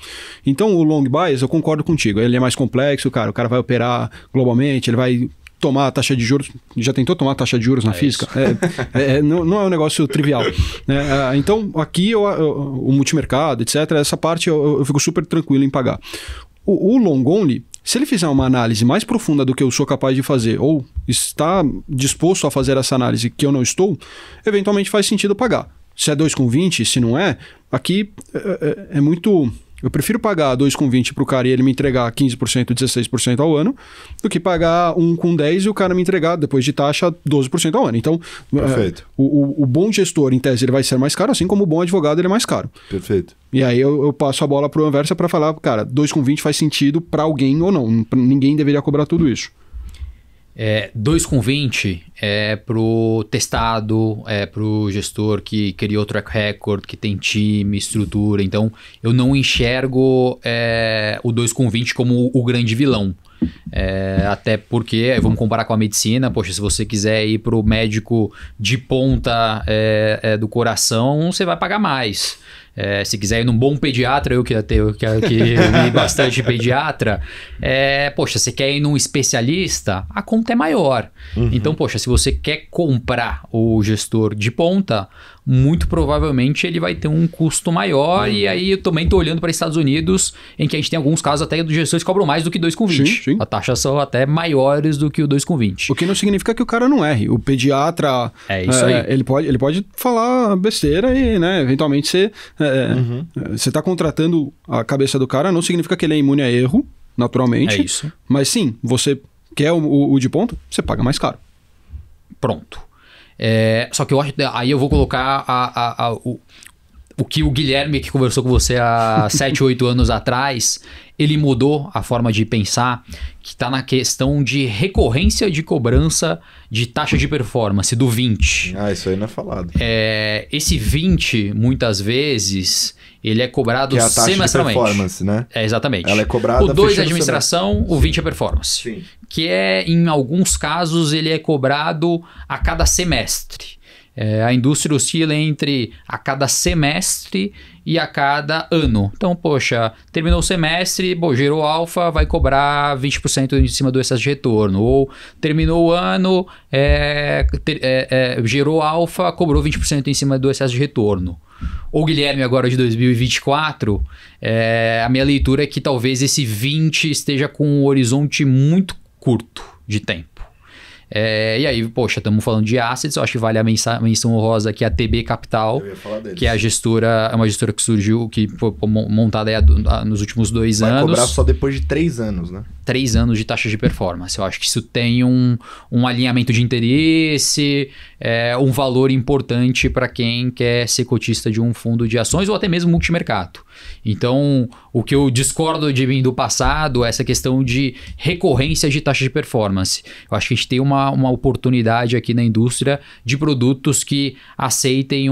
Então, o long bias, eu concordo contigo. Ele é mais complexo, cara. O cara vai operar globalmente, ele vai tomar a taxa de juros. Já tentou tomar a taxa de juros na física? Não é um negócio trivial. Né? Então, aqui, o multimercado, etc., essa parte eu fico super tranquilo em pagar. O long only, se ele fizer uma análise mais profunda do que eu sou capaz de fazer, ou está disposto a fazer essa análise que eu não estou, eventualmente faz sentido pagar. Se é 2,20, se não é, aqui é muito... Eu prefiro pagar 2,20 para o cara e ele me entregar 15%, 16% ao ano, do que pagar 1,10 e o cara me entregar, depois de taxa, 12% ao ano. Então, o bom gestor, em tese, ele vai ser mais caro, assim como o bom advogado ele é mais caro. Perfeito. E aí eu passo a bola para o Anversa para falar, cara, 2,20 faz sentido para alguém ou não. Ninguém deveria cobrar tudo isso. 2,20 é pro testado, é pro gestor que criou track record, que tem time, estrutura. Então, eu não enxergo o 2,20 como o grande vilão. Até porque, vamos comparar com a medicina, poxa, se você quiser ir pro médico de ponta do coração, você vai pagar mais. Se quiser ir num bom pediatra, eu que vi bastante pediatra, poxa, você quer ir num especialista, a conta é maior. Uhum. Então, poxa, se você quer comprar o gestor de ponta, muito provavelmente ele vai ter um custo maior. E aí eu também estou olhando para Estados Unidos, em que a gente tem alguns casos até dos gestores que cobram mais do que 2,20. Sim. A taxa são até maiores do que o 2,20. O que não significa que o cara não erre. O pediatra, isso aí. Ele pode falar besteira e, né, eventualmente você está contratando a cabeça do cara, não significa que ele é imune a erro, naturalmente. É isso. Mas sim, você quer o de ponta, você paga mais caro. Pronto. Só que eu acho, aí eu vou colocar o que o Guilherme, que conversou com você há 7, 8 anos atrás, ele mudou a forma de pensar, que está na questão de recorrência de cobrança de taxa de performance, do 20. Isso aí não é falado. Esse 20, muitas vezes, ele é cobrado que é a taxa semestralmente. De performance, né? Exatamente. Ela é cobrada o 2 é fechando administração, o 20 é performance. Sim. Que em alguns casos, ele é cobrado a cada semestre. A indústria oscila entre a cada semestre e a cada ano. Então, poxa, terminou o semestre, gerou alfa, vai cobrar 20% em cima do excesso de retorno. Ou terminou o ano, gerou alfa, cobrou 20% em cima do excesso de retorno. Ou Guilherme, agora de 2024, a minha leitura é que talvez esse 20 esteja com um horizonte muito curto de tempo. E aí, poxa, estamos falando de assets, eu acho que vale a menção honrosa aqui a TB Capital, que é uma gestora que surgiu, que foi montada aí nos últimos 2 anos. Vai cobrar só depois de 3 anos, né? 3 anos de taxa de performance. Eu acho que isso tem um alinhamento de interesse, um valor importante para quem quer ser cotista de um fundo de ações ou até mesmo multimercado. Então, o que eu discordo de mim do passado é essa questão de recorrência de taxa de performance. Eu acho que a gente tem uma oportunidade aqui na indústria de produtos que aceitem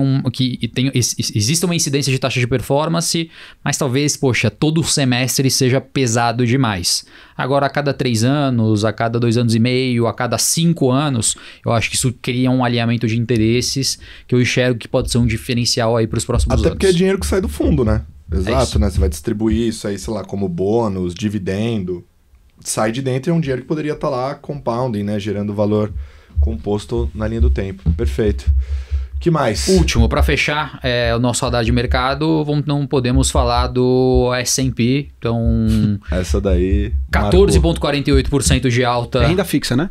exista uma incidência de taxa de performance, mas talvez, poxa, todo semestre seja pesado demais. Agora, a cada 3 anos, a cada 2 anos e meio, a cada 5 anos, eu acho que isso cria um alinhamento de interesses que eu enxergo que pode ser um diferencial aí para os próximos anos. Até porque é dinheiro que sai do fundo, né? Exato, né? Você vai distribuir isso aí, sei lá, como bônus, dividendo. Sai de dentro e é um dinheiro que poderia estar lá compounding, né? Gerando valor composto na linha do tempo. Perfeito. Que mais? Último, para fechar o nosso radar de mercado, não podemos falar do S&P. Então, essa daí 14,48% de alta. É renda fixa, né?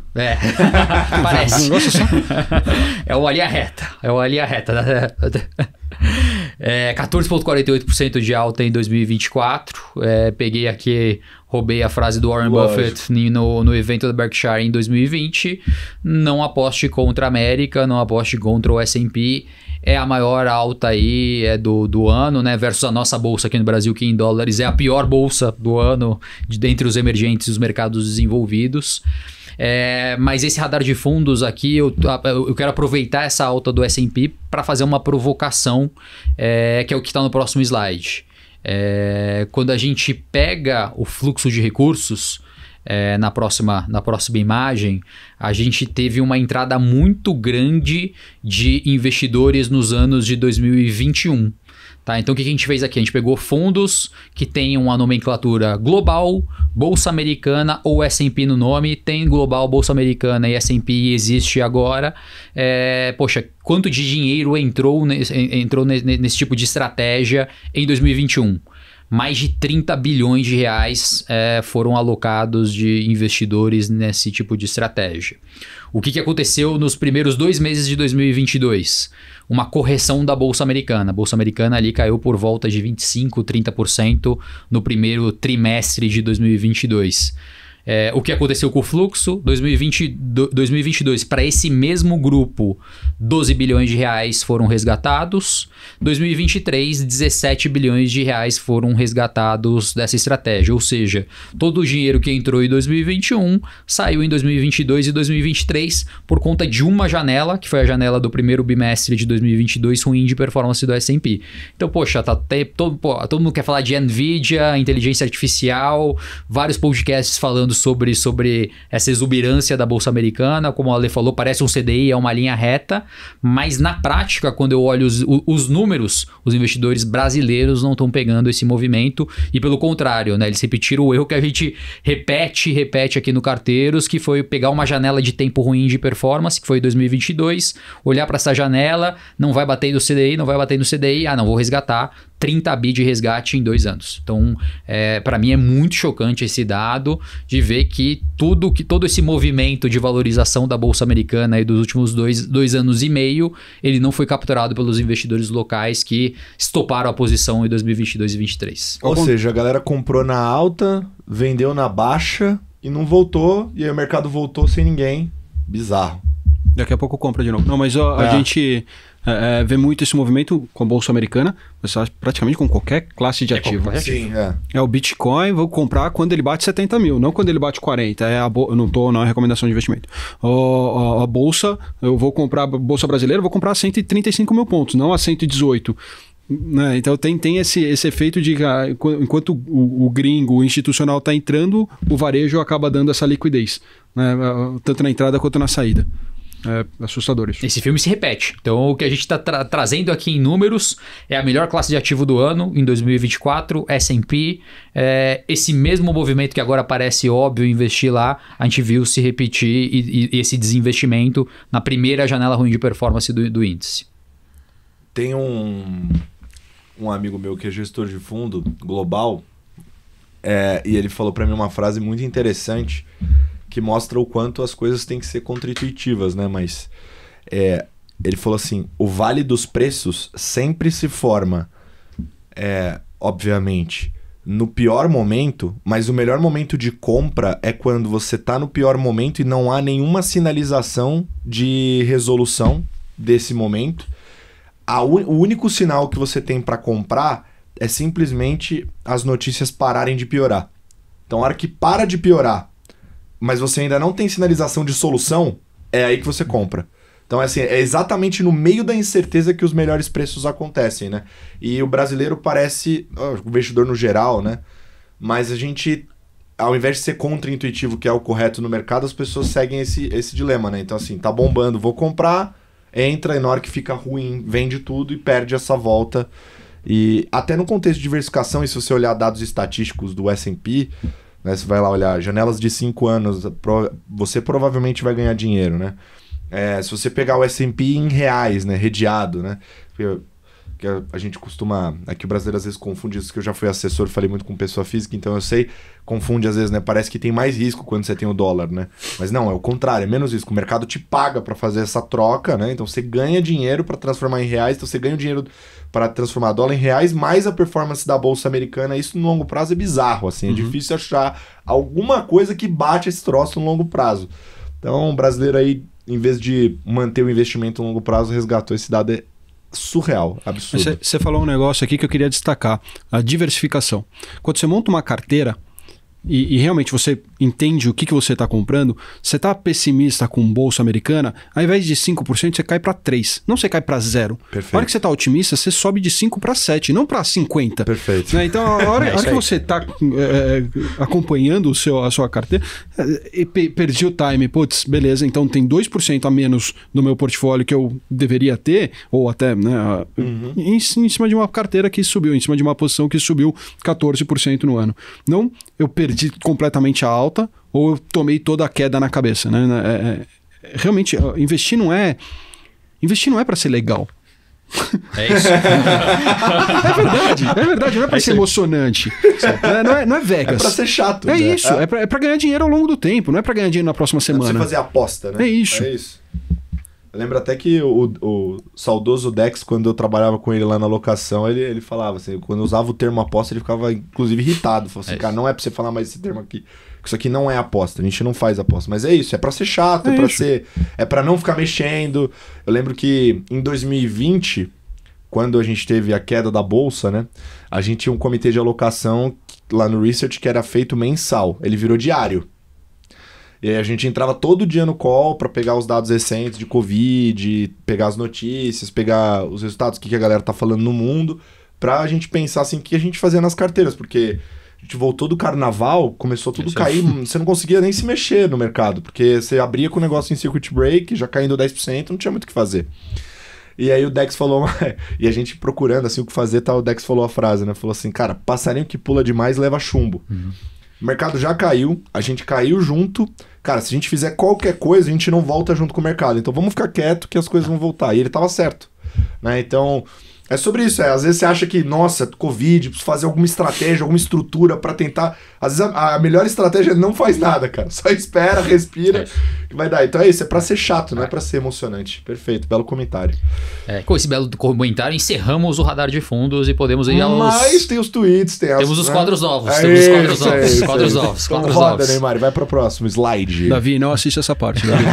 Parece. Nossa, só. É uma linha reta. 14,48% de alta em 2024. Peguei aqui, roubei a frase do Warren Buffett no evento da Berkshire em 2020. Não aposte contra a América, não aposte contra o S&P. É a maior alta aí do ano, né? Versus a nossa bolsa aqui no Brasil, que em dólares é a pior bolsa do ano dentre os emergentes e os mercados desenvolvidos. Mas esse radar de fundos aqui, eu quero aproveitar essa alta do S&P para fazer uma provocação, que é o que está no próximo slide. Quando a gente pega o fluxo de recursos, na próxima imagem, a gente teve uma entrada muito grande de investidores nos anos de 2021. Tá? Então, o que a gente fez aqui? A gente pegou fundos que têm uma nomenclatura global, Bolsa Americana ou S&P no nome. Tem global, Bolsa Americana e S&P existe agora. Poxa, quanto de dinheiro entrou nesse tipo de estratégia em 2021? Mais de 30 bilhões de reais foram alocados de investidores nesse tipo de estratégia. O que aconteceu nos primeiros 2 meses de 2022? Uma correção da Bolsa Americana. A Bolsa Americana ali caiu por volta de 25%, 30% no primeiro trimestre de 2022. O que aconteceu com o fluxo? 2022, para esse mesmo grupo, 12 bilhões de reais foram resgatados. 2023, 17 bilhões de reais foram resgatados dessa estratégia. Ou seja, todo o dinheiro que entrou em 2021 saiu em 2022 e 2023 por conta de uma janela, que foi a janela do primeiro bimestre de 2022, ruim de performance do S&P. Então, poxa, todo mundo quer falar de NVIDIA, inteligência artificial, vários podcasts falando sobre essa exuberância da Bolsa Americana. Como o Ale falou, parece um CDI, é uma linha reta, mas na prática, quando eu olho os números, os investidores brasileiros não estão pegando esse movimento e pelo contrário, né, eles repetiram o erro que a gente repete aqui no Carteiros, que foi pegar uma janela de tempo ruim de performance, que foi 2022, olhar para essa janela, não vai bater no CDI, não, vou resgatar 30 bi de resgate em 2 anos. Então, para mim é muito chocante esse dado de ver que todo esse movimento de valorização da Bolsa Americana aí dos últimos 2 anos e meio, ele não foi capturado pelos investidores locais que estoparam a posição em 2022 e 2023. Ou seja, a galera comprou na alta, vendeu na baixa e não voltou, e aí o mercado voltou sem ninguém. Bizarro. Daqui a pouco compra de novo. Não, mas a gente vê muito esse movimento com a Bolsa Americana, mas praticamente com qualquer classe de ativo. Sim, É o Bitcoin, vou comprar quando ele bate 70 mil, não quando ele bate 40. Eu não estou na recomendação de investimento. A Bolsa, eu vou comprar a Bolsa Brasileira, vou comprar a 135 mil pontos, não a 118. Né? Então tem esse efeito de enquanto o gringo, o institucional está entrando, o varejo acaba dando essa liquidez, né? Tanto na entrada quanto na saída. É assustador isso. Esse filme se repete. Então, o que a gente está trazendo aqui em números é a melhor classe de ativo do ano, em 2024, S&P. Esse mesmo movimento que agora parece óbvio investir lá, a gente viu se repetir e esse desinvestimento na primeira janela ruim de performance do índice. Tem um amigo meu que é gestor de fundo global, e ele falou para mim uma frase muito interessante que mostra o quanto as coisas têm que ser contra-intuitivas, né? Mas ele falou assim, o vale dos preços sempre se forma, obviamente, no pior momento, mas o melhor momento de compra é quando você está no pior momento e não há nenhuma sinalização de resolução desse momento. O único sinal que você tem para comprar é simplesmente as notícias pararem de piorar. Então, a hora que para de piorar, mas você ainda não tem sinalização de solução, é aí que você compra. Então, assim, é exatamente no meio da incerteza que os melhores preços acontecem, né? E o brasileiro parece, o investidor no geral, né? Mas a gente, ao invés de ser contra-intuitivo, que é o correto no mercado, as pessoas seguem esse dilema, né? Então, assim, tá bombando, vou comprar, entra e na hora que fica ruim, vende tudo e perde essa volta. E até no contexto de diversificação, e se você olhar dados estatísticos do S&P, né, você vai lá olhar janelas de 5 anos, você provavelmente vai ganhar dinheiro, né? Se você pegar o S&P em reais, né, redeado, né? Que a gente costuma... Aqui o brasileiro às vezes confunde isso, que eu já fui assessor, falei muito com pessoa física, então eu sei, confunde às vezes, né? Parece que tem mais risco quando você tem o dólar, né? Mas não, é o contrário, é menos risco. O mercado te paga para fazer essa troca, né? Então você ganha dinheiro para transformar em reais, então você ganha o dinheiro para transformar dólar em reais, mais a performance da Bolsa Americana. Isso no longo prazo é bizarro, assim. É difícil achar alguma coisa que bate esse troço no longo prazo. Então o brasileiro aí, em vez de manter o investimento no longo prazo, resgatou esse dado surreal, absurdo. Você falou um negócio aqui que eu queria destacar, a diversificação. Quando você monta uma carteira e realmente você entende o que você está comprando, você está pessimista com Bolsa Americana, ao invés de 5%, você cai para 3%. Não você cai para 0%. Perfeito. A hora que você está otimista, você sobe de 5% para 7%, não para 50%. Perfeito. Né? Então, a hora que você está acompanhando a sua carteira, perdi o time, putz, beleza, então tem 2% a menos no meu portfólio que eu deveria ter, ou até em cima de uma carteira que subiu, em cima de uma posição que subiu 14% no ano. Não, eu perdi completamente a alta ou eu tomei toda a queda na cabeça, né? Realmente, investir não é para ser legal. É isso. É verdade, não é para ser emocionante. Não é Vegas. É para ser chato. É né? isso, é para ganhar dinheiro ao longo do tempo, não é para ganhar dinheiro na próxima semana. É pra você fazer aposta, né? É isso. Eu lembro até que o saudoso Dex, quando eu trabalhava com ele lá na locação, ele falava assim, quando eu usava o termo aposta, ele ficava inclusive irritado. Falava assim, cara, não é pra você falar mais esse termo aqui, que isso aqui não é aposta, a gente não faz aposta. Mas é isso, é pra ser chato, é pra não ficar mexendo. Eu lembro que em 2020, quando a gente teve a queda da bolsa, né, a gente tinha um comitê de alocação lá no Research que era feito mensal, ele virou diário. E aí a gente entrava todo dia no call para pegar os dados recentes de Covid, pegar as notícias, pegar os resultados, o que a galera tá falando no mundo, pra gente pensar assim, o que a gente fazia nas carteiras, porque a gente voltou do carnaval, começou tudo a cair, você não conseguia nem se mexer no mercado, porque você abria com o negócio em circuit break, já caindo 10%, não tinha muito o que fazer. E aí o Dex falou, e a gente procurando assim o que fazer, o Dex falou a frase, né? Falou assim, cara, passarinho que pula demais leva chumbo. O mercado já caiu, a gente caiu junto. Cara, se a gente fizer qualquer coisa, a gente não volta junto com o mercado. Então vamos ficar quieto que as coisas vão voltar. E ele tava certo, né? Então, é sobre isso. Às vezes você acha que, nossa, Covid, preciso fazer alguma estratégia, alguma estrutura pra tentar... Às vezes a melhor estratégia não faz nada, cara. Só espera, respira, que vai dar. Então é isso, é pra ser chato, não é pra ser emocionante. Perfeito, belo comentário. Com esse belo comentário, encerramos o radar de fundos e podemos ir aos... Mas tem os tweets, temos os quadros novos. Quadros novos. Então roda, Neymar, vai pro próximo slide. Davi, não assiste essa parte, Davi.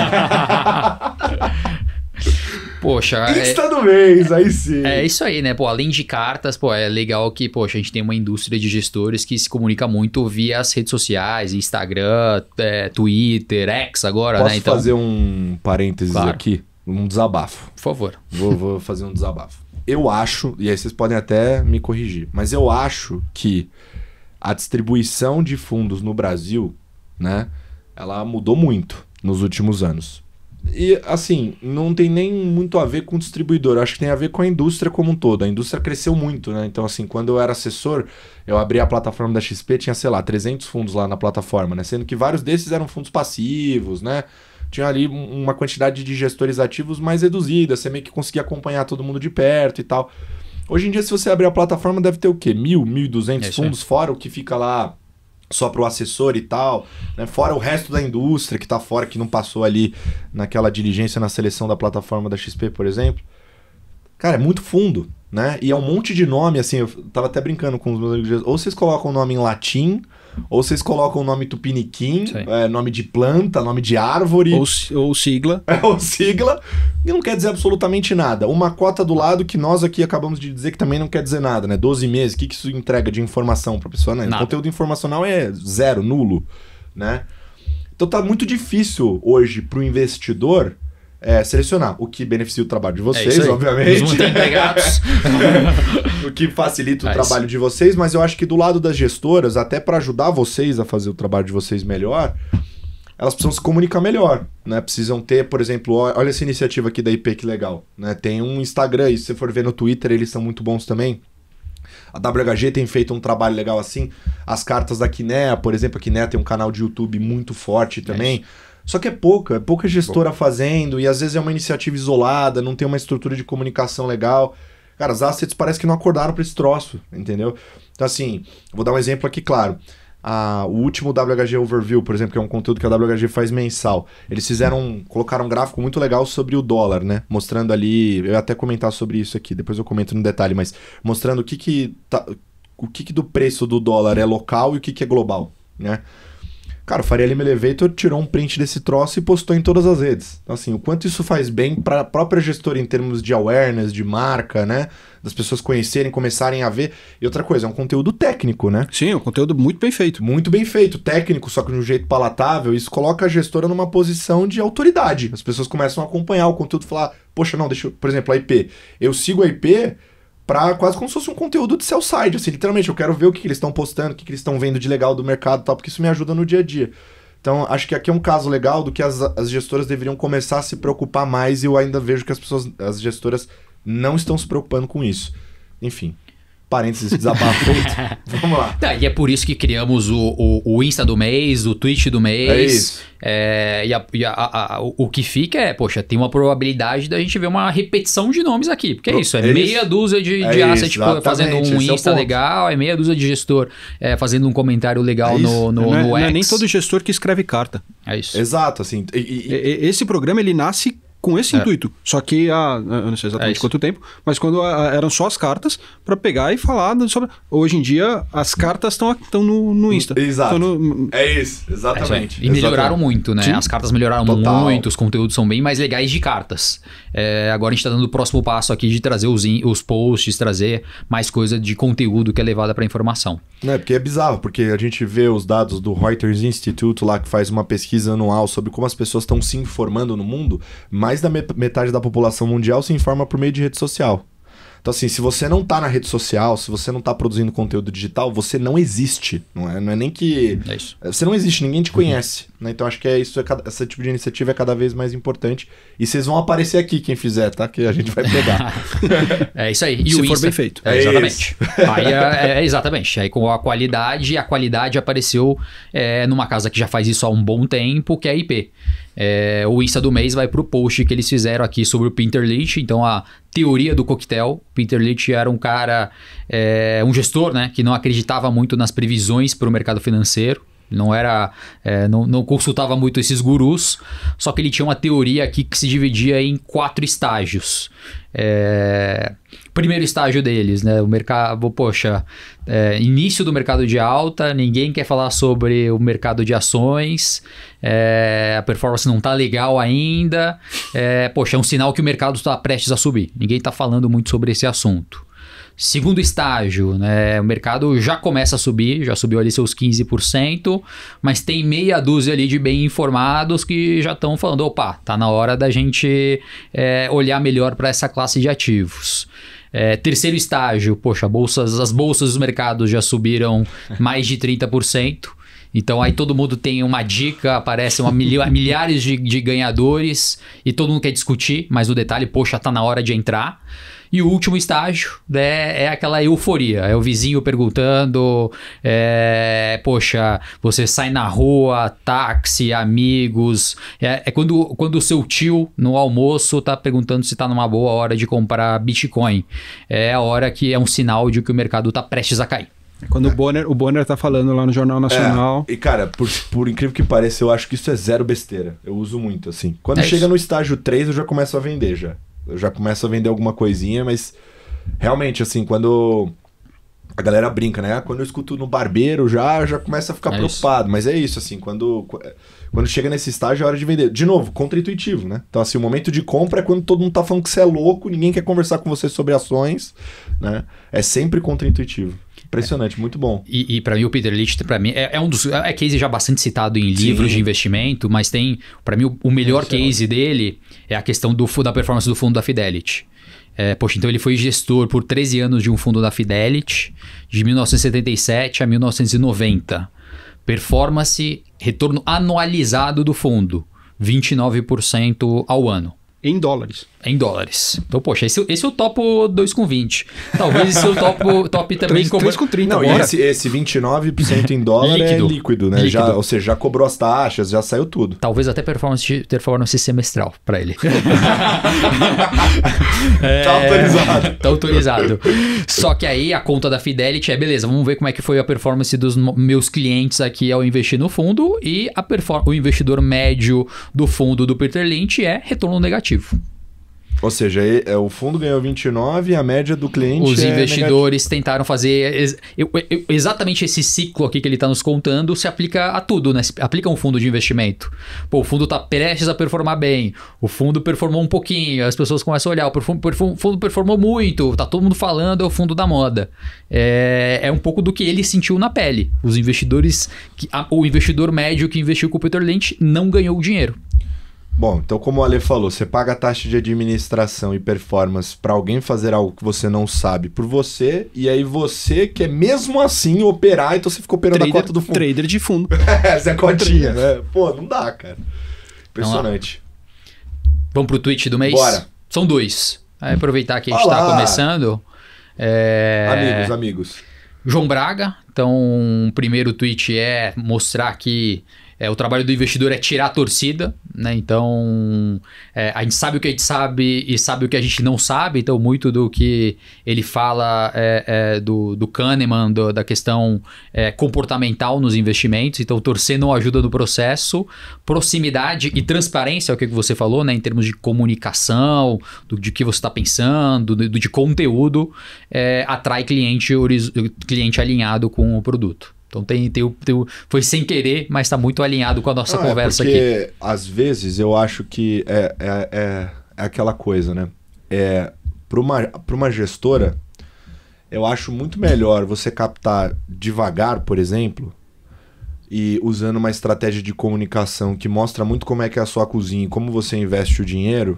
Poxa, Insta do mês, aí sim. é isso aí, né? Pô, além de cartas, pô, é legal que, poxa, a gente tem uma indústria de gestores que se comunica muito via as redes sociais, Instagram, Twitter, X agora, Posso né? Então, fazer um parênteses Claro. aqui? Um desabafo. por favor. Vou fazer um desabafo. Eu acho, e aí vocês podem até me corrigir, mas eu acho que a distribuição de fundos no Brasil, né, ela mudou muito nos últimos anos. E, assim, não tem nem muito a ver com o distribuidor, eu acho que tem a ver com a indústria como um todo. A indústria cresceu muito, né? Então, assim, quando eu era assessor, eu abri a plataforma da XP, tinha, sei lá, 300 fundos lá na plataforma, né? Sendo que vários desses eram fundos passivos, né? Tinha ali uma quantidade de gestores ativos mais reduzida, você meio que conseguia acompanhar todo mundo de perto e tal. Hoje em dia, se você abrir a plataforma, deve ter o quê? 1.200 É isso aí. fundos, fora o que fica lá só para o assessor e tal, né? Fora o resto da indústria que tá fora, que não passou ali naquela diligência na seleção da plataforma da XP, por exemplo. Cara, é muito fundo, né? E é um monte de nome, assim, eu tava até brincando com os meus amigos, ou vocês colocam o nome em latim, ou vocês colocam o nome tupiniquim, Isso aí. nome de planta, nome de árvore, Ou sigla. ou sigla, e não quer dizer absolutamente nada. Uma cota do lado que nós aqui acabamos de dizer que também não quer dizer nada, né? 12 meses, o que isso entrega de informação pra pessoa? Né? O Nada. conteúdo informacional é zero, nulo, né? Então tá muito difícil hoje pro investidor selecionar o que beneficia o trabalho de vocês, isso aí. obviamente. Nos manter empregados. O que facilita o É trabalho de vocês, mas eu acho que do lado das gestoras, até para ajudar vocês a fazer o trabalho de vocês melhor, elas precisam se comunicar melhor, né? Precisam ter, por exemplo, olha essa iniciativa aqui da IP, que legal, né? Tem um Instagram, e se você for ver no Twitter, eles são muito bons também. A WHG tem feito um trabalho legal assim. As cartas da Kinea, por exemplo, a Kinea tem um canal de YouTube muito forte também. Só que é pouca gestora fazendo, e às vezes é uma iniciativa isolada, não tem uma estrutura de comunicação legal. Cara, as assets parece que não acordaram para esse troço, entendeu? Então, assim, vou dar um exemplo aqui, claro. O último WHG Overview, por exemplo, que é um conteúdo que a WHG faz mensal. Eles colocaram um gráfico muito legal sobre o dólar, né? Mostrando ali, eu ia até comentar sobre isso aqui, depois eu comento no detalhe, mas mostrando o que do preço do dólar é local e o que é global, né? Cara, o Faria Lima Elevator tirou um print desse troço e postou em todas as redes. Então, assim, o quanto isso faz bem para a própria gestora em termos de awareness, de marca, né? Das pessoas conhecerem, começarem a ver. E outra coisa, é um conteúdo técnico, né? Sim, é um conteúdo muito bem feito. Muito bem feito, técnico, só que de um jeito palatável. Isso coloca a gestora numa posição de autoridade. As pessoas começam a acompanhar o conteúdo e falar, poxa, não, deixa eu... Por exemplo, a IP. Eu sigo a IP para quase como se fosse um conteúdo de sell side, assim, literalmente, eu quero ver o que eles estão postando, o que eles estão vendo de legal do mercado e tal, porque isso me ajuda no dia a dia. Então, acho que aqui é um caso legal do que as gestoras deveriam começar a se preocupar mais, e eu ainda vejo que as gestoras não estão se preocupando com isso. Enfim, parênteses, desabafo feito. Vamos lá. E é por isso que criamos o Insta do mês, o Twitch do mês. É isso. O que fica poxa, tem uma probabilidade da gente ver uma repetição de nomes aqui. Porque é isso, É meia isso. dúzia de É asset isso, fazendo um exatamente, esse é o Insta ponto. legal, é meia dúzia de gestor fazendo um comentário legal É isso. no Não é X. nem todo gestor que escreve carta. É isso. Exato, assim. Esse programa, ele nasce com esse intuito. Só que eu não sei exatamente isso. quanto tempo, mas quando eram só as cartas para pegar e falar sobre... Hoje em dia, as cartas estão no Insta. Exato. Tão É isso, É isso aí. exatamente. E melhoraram Exatamente. muito, né? Sim. As cartas melhoraram Total. muito, os conteúdos são bem mais legais de cartas. Agora a gente tá dando o próximo passo aqui de trazer os posts, trazer mais coisa de conteúdo que é levada para informação. Né, porque é bizarro, porque a gente vê os dados do Reuters Institute lá, que faz uma pesquisa anual sobre como as pessoas estão se informando no mundo. Mais da metade da população mundial se informa por meio de rede social. Então, assim, se você não tá na rede social, se você não tá produzindo conteúdo digital, você não existe. Não é nem que... É isso. Você não existe, ninguém te conhece. Né? Então, acho que esse tipo de iniciativa é cada vez mais importante. E vocês vão aparecer aqui, quem fizer, tá? Que a gente vai pegar. É isso aí. E Se o for Insta... bem feito. É Exatamente. Aí exatamente. Aí com a qualidade apareceu numa casa que já faz isso há um bom tempo, que é a IP. O Insta do mês vai pro post que eles fizeram aqui sobre o Peter Lynch. Então, a teoria do coquetel. Peter Lynch era um cara, um gestor, né, que não acreditava muito nas previsões para o mercado financeiro. Não era, não consultava muito esses gurus, só que ele tinha uma teoria aqui que se dividia em 4 estágios. Primeiro estágio deles, né? O mercado, início do mercado de alta, ninguém quer falar sobre o mercado de ações, a performance não tá legal ainda, é um sinal que o mercado está prestes a subir. Ninguém está falando muito sobre esse assunto. Segundo estágio, né? O mercado já começa a subir, já subiu ali seus 15%, mas tem meia dúzia ali de bem informados que já estão falando, opa, tá na hora da gente olhar melhor para essa classe de ativos. Terceiro estágio, as bolsas dos mercados já subiram mais de 30%. Então aí todo mundo tem uma dica, aparecem milhares de ganhadores e todo mundo quer discutir, mas o detalhe, tá na hora de entrar. E o último estágio, né, é aquela euforia. É o vizinho perguntando, você sai na rua, táxi, amigos. Quando o seu tio, no almoço, tá perguntando se tá numa boa hora de comprar Bitcoin. É a hora que é um sinal de que o mercado tá prestes a cair. Quando o Bonner tá falando lá no Jornal Nacional. E cara, por incrível que pareça, eu acho que isso é zero besteira. Eu uso muito, assim. Quando chega no estágio 3, eu já começo a vender já. Eu já começo a vender alguma coisinha, mas realmente, assim, quando a galera brinca, né? Quando eu escuto no barbeiro, já começa a ficar preocupado. Mas é isso, assim, quando chega nesse estágio é hora de vender. De novo, contra-intuitivo, né? Então, assim, o momento de compra é quando todo mundo tá falando que você é louco, ninguém quer conversar com você sobre ações, né? É sempre contra-intuitivo. Impressionante, muito bom. E para mim o Peter Lynch, para mim, é um dos case já bastante citado em livros de investimento, mas tem, para mim, o melhor case dele é a questão da performance do fundo da Fidelity. Então ele foi gestor por 13 anos de um fundo da Fidelity, de 1977 a 1990. Performance, retorno anualizado do fundo, 29% ao ano. Em dólares. Em dólares. Então, esse eu topo 2,20. Talvez esse eu top também... 3,30. Não, e esse 29% em dólar é líquido, né? Já, ou seja, já cobrou as taxas, já saiu tudo. Talvez até performance semestral para ele. Tá autorizado. Tá autorizado. Só que aí a conta da Fidelity beleza, vamos ver como é que foi a performance dos meus clientes aqui ao investir no fundo, e o investidor médio do fundo do Peter Lynch é retorno negativo. Ou seja, o fundo ganhou 29 e a média do cliente Os investidores tentaram fazer... exatamente esse ciclo aqui que ele está nos contando se aplica a tudo, né? Se aplica a um fundo de investimento. O fundo está prestes a performar bem, o fundo performou um pouquinho, as pessoas começam a olhar, o fundo performou muito, tá todo mundo falando, é o fundo da moda. É um pouco do que ele sentiu na pele. Os investidores... o investidor médio que investiu com o Peter Lynch não ganhou dinheiro. Bom, então como o Ale falou, você paga a taxa de administração e performance para alguém fazer algo que você não sabe por você, e aí você quer mesmo assim operar, então você fica operando a cota do fundo. Trader de fundo. Essa é a cotinha, né? Pô, não dá, cara. Impressionante. Vamos pro tweet do mês? Bora. São 2. Aí aproveitar que a gente tá começando. Amigos. João Braga. Então, o primeiro tweet é mostrar que o trabalho do investidor é tirar a torcida, né? Então, a gente sabe o que a gente sabe e sabe o que a gente não sabe. Então, muito do que ele fala do Kahneman, da questão comportamental nos investimentos. Então, torcer não ajuda no processo. Proximidade e transparência é o que você falou, né? Em termos de comunicação, de que você está pensando, de conteúdo, atrai cliente alinhado com o produto. Então foi sem querer, mas está muito alinhado com a nossa conversa aqui. Porque às vezes eu acho que é aquela coisa, né? Para uma gestora, eu acho muito melhor você captar devagar, por exemplo, e usando uma estratégia de comunicação que mostra muito como é que é a sua cozinha e como você investe o dinheiro.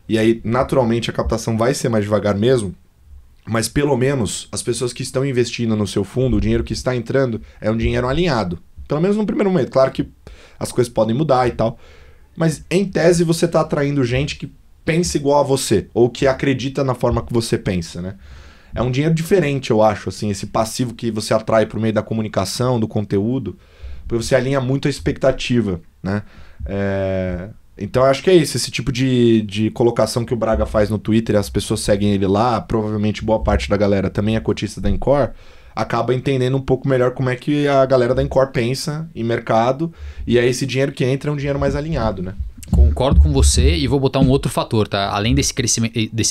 E aí, naturalmente, a captação vai ser mais devagar mesmo. Mas pelo menos as pessoas que estão investindo no seu fundo, o dinheiro que está entrando é um dinheiro alinhado. Pelo menos no primeiro momento. Claro que as coisas podem mudar e tal. Mas em tese você está atraindo gente que pensa igual a você. Ou que acredita na forma que você pensa, né? É um dinheiro diferente, eu acho, assim, esse passivo que você atrai por meio da comunicação, do conteúdo. Porque você alinha muito a expectativa, né? Então eu acho que é isso, esse tipo de colocação que o Braga faz no Twitter, as pessoas seguem ele lá, provavelmente boa parte da galera também é cotista da Encore, acaba entendendo um pouco melhor como é que a galera da Encore pensa em mercado, e aí esse dinheiro que entra é um dinheiro mais alinhado, né? Concordo com você e vou botar um outro fator, tá? Além desse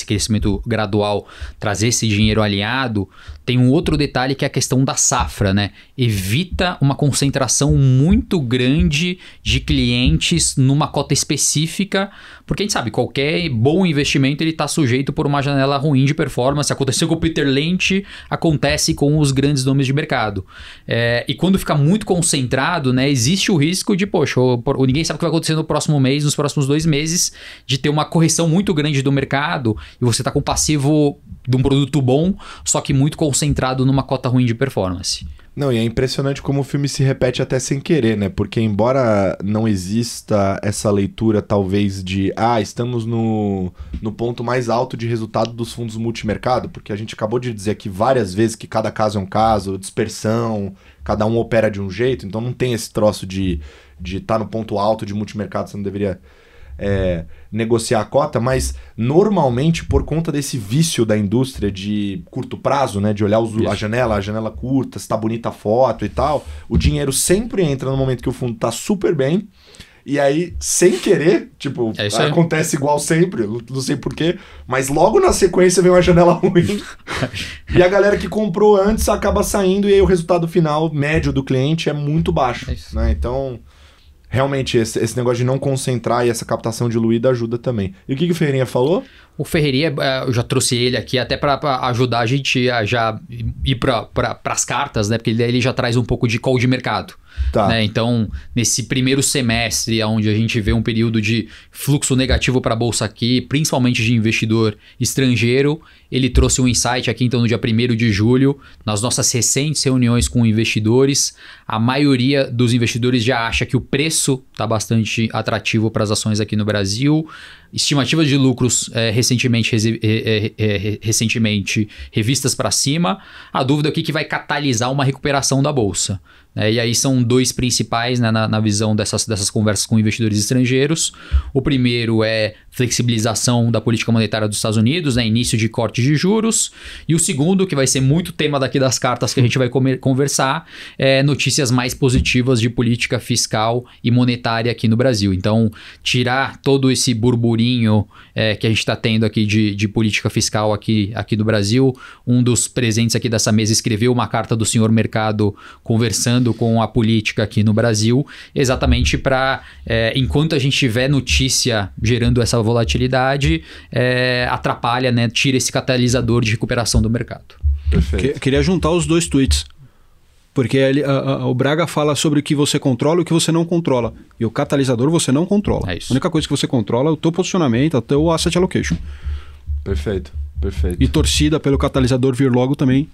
crescimento gradual, trazer esse dinheiro alinhado, tem um outro detalhe que é a questão da safra, né? Evita uma concentração muito grande de clientes numa cota específica, porque a gente sabe, qualquer bom investimento ele está sujeito por uma janela ruim de performance. Aconteceu com o Peter Lynch, acontece com os grandes nomes de mercado. E quando fica muito concentrado, né, existe o risco de, poxa, ninguém sabe o que vai acontecer no próximo mês, nos próximos 2 meses, de ter uma correção muito grande do mercado e você está com o passivo de um produto bom, só que muito concentrado numa cota ruim de performance. Não, e é impressionante como o filme se repete até sem querer, né? Porque embora não exista essa leitura, talvez, de estamos no ponto mais alto de resultado dos fundos multimercado, porque a gente acabou de dizer aqui várias vezes que cada caso é um caso, dispersão, cada um opera de um jeito, então não tem esse troço de estar no ponto alto de multimercado, você não deveria negociar a cota, mas normalmente por conta desse vício da indústria de curto prazo, né, de olhar a janela curta, se tá bonita a foto e tal, o dinheiro sempre entra no momento que o fundo tá super bem, e aí, sem querer, tipo, acontece igual sempre, não sei porquê, mas logo na sequência vem uma janela ruim, e a galera que comprou antes acaba saindo, e aí o resultado final médio do cliente é muito baixo, né, então... Realmente, esse negócio de não concentrar e essa captação diluída ajuda também. E o que o Ferreirinha falou? O Ferreirinha, eu já trouxe ele aqui até para ajudar a gente a já ir para as cartas, né? Porque ele já traz um pouco de call de mercado. Tá. Né? Então, nesse primeiro semestre, onde a gente vê um período de fluxo negativo para a Bolsa aqui, principalmente de investidor estrangeiro, ele trouxe um insight aqui, então, no dia 1º de julho, nas nossas recentes reuniões com investidores, a maioria dos investidores já acha que o preço está bastante atrativo para as ações aqui no Brasil. Estimativas de lucros recentemente revistas para cima. A dúvida aqui que vai catalisar uma recuperação da Bolsa. E aí são 2 principais, né, na visão dessas conversas com investidores estrangeiros. O primeiro é flexibilização da política monetária dos Estados Unidos, né, início de corte de juros. E o segundo, que vai ser muito tema daqui das cartas que a gente vai conversar, é notícias mais positivas de política fiscal e monetária aqui no Brasil. Então, tirar todo esse burburinho que a gente está tendo aqui de política fiscal aqui do Brasil. Um dos presentes aqui dessa mesa escreveu uma carta do senhor mercado conversando com a política aqui no Brasil, exatamente para, enquanto a gente tiver notícia gerando essa volatilidade, atrapalha, né, tira esse catalisador de recuperação do mercado. Perfeito. Queria juntar os 2 tweets, porque o Braga fala sobre o que você controla e o que você não controla, e o catalisador você não controla. É isso. A única coisa que você controla é o teu posicionamento, é o teu asset allocation. Perfeito. E torcida pelo catalisador vir logo também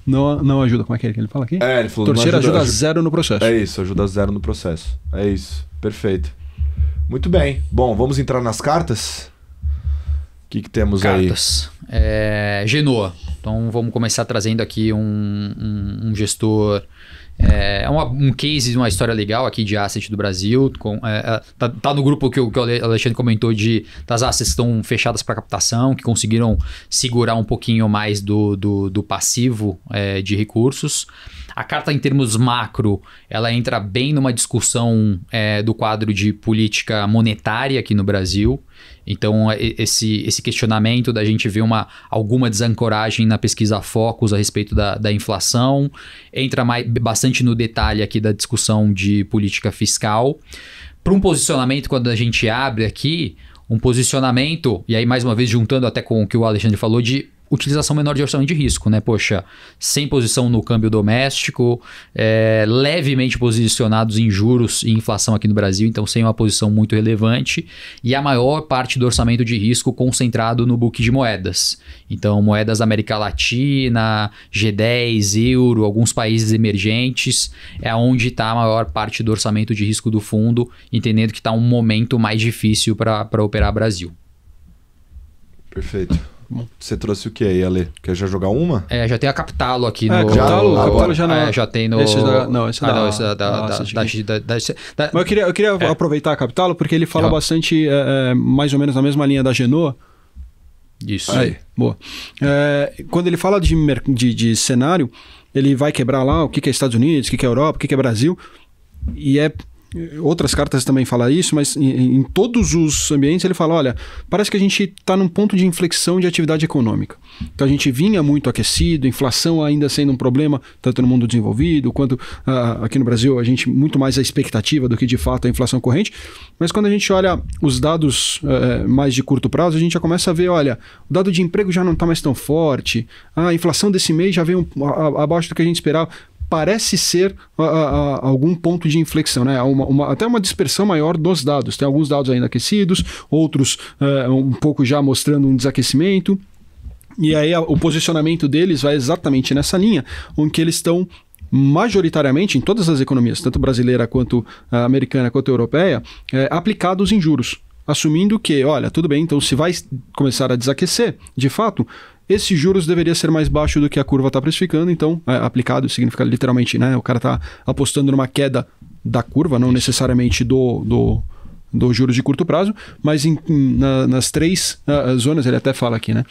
não ajuda. Como é que ele fala aqui? Ele falou, torcer ajuda 0 no processo. É isso, ajuda 0 no processo. É isso, perfeito. Muito bem. Bom, vamos entrar nas cartas? O que temos aí? Cartas. Genoa. Então vamos começar trazendo aqui um gestor... um case, uma história legal aqui de asset do Brasil. Tá no grupo que o Alexandre comentou das assets que estão fechadas para captação, que conseguiram segurar um pouquinho mais do passivo de recursos. A carta, em termos macro, ela entra bem numa discussão do quadro de política monetária aqui no Brasil. Então, esse questionamento da gente ver alguma desancoragem na pesquisa Focus a respeito da inflação, entra bastante no detalhe aqui da discussão de política fiscal. Para um posicionamento, quando a gente abre aqui, um posicionamento, e aí mais uma vez juntando até com o que o Alexandre falou, de utilização menor de orçamento de risco, né? Poxa, sem posição no câmbio doméstico, levemente posicionados em juros e inflação aqui no Brasil, então sem uma posição muito relevante, e a maior parte do orçamento de risco concentrado no book de moedas. Então, moedas da América Latina, G10, euro, alguns países emergentes, é onde está a maior parte do orçamento de risco do fundo, entendendo que está um momento mais difícil para operar Brasil. Perfeito. Você trouxe o que aí, Ale? Quer já jogar uma? Já tem a Capitalo aqui no... Capitalo já não... já tem no... Esse Mas eu queria aproveitar a Capitalo porque ele fala bastante, mais ou menos na mesma linha da Genoa, Isso. Aí, boa. Quando ele fala de cenário, ele vai quebrar lá o que é Estados Unidos, o que é Europa, o que é Brasil, e outras cartas também falam isso, mas em todos os ambientes ele fala, olha, parece que a gente está num ponto de inflexão de atividade econômica. Então a gente vinha muito aquecido, inflação ainda sendo um problema, tanto no mundo desenvolvido, quanto aqui no Brasil, a gente muito mais a expectativa do que de fato a inflação corrente. Mas quando a gente olha os dados mais de curto prazo, a gente já começa a ver, olha, o dado de emprego já não está mais tão forte, a inflação desse mês já veio abaixo do que a gente esperava. Parece ser algum ponto de inflexão, né? Até uma dispersão maior dos dados. Tem alguns dados ainda aquecidos, outros um pouco já mostrando um desaquecimento. E aí o posicionamento deles vai exatamente nessa linha, onde eles estão majoritariamente em todas as economias, tanto brasileira quanto americana quanto europeia, aplicados em juros. Assumindo que, olha, tudo bem, então se vai começar a desaquecer, de fato, esses juros deveria ser mais baixo do que a curva está precificando, então aplicado significa literalmente, né? O cara está apostando numa queda da curva, não necessariamente do juros de curto prazo, mas nas três zonas, ele até fala aqui, né?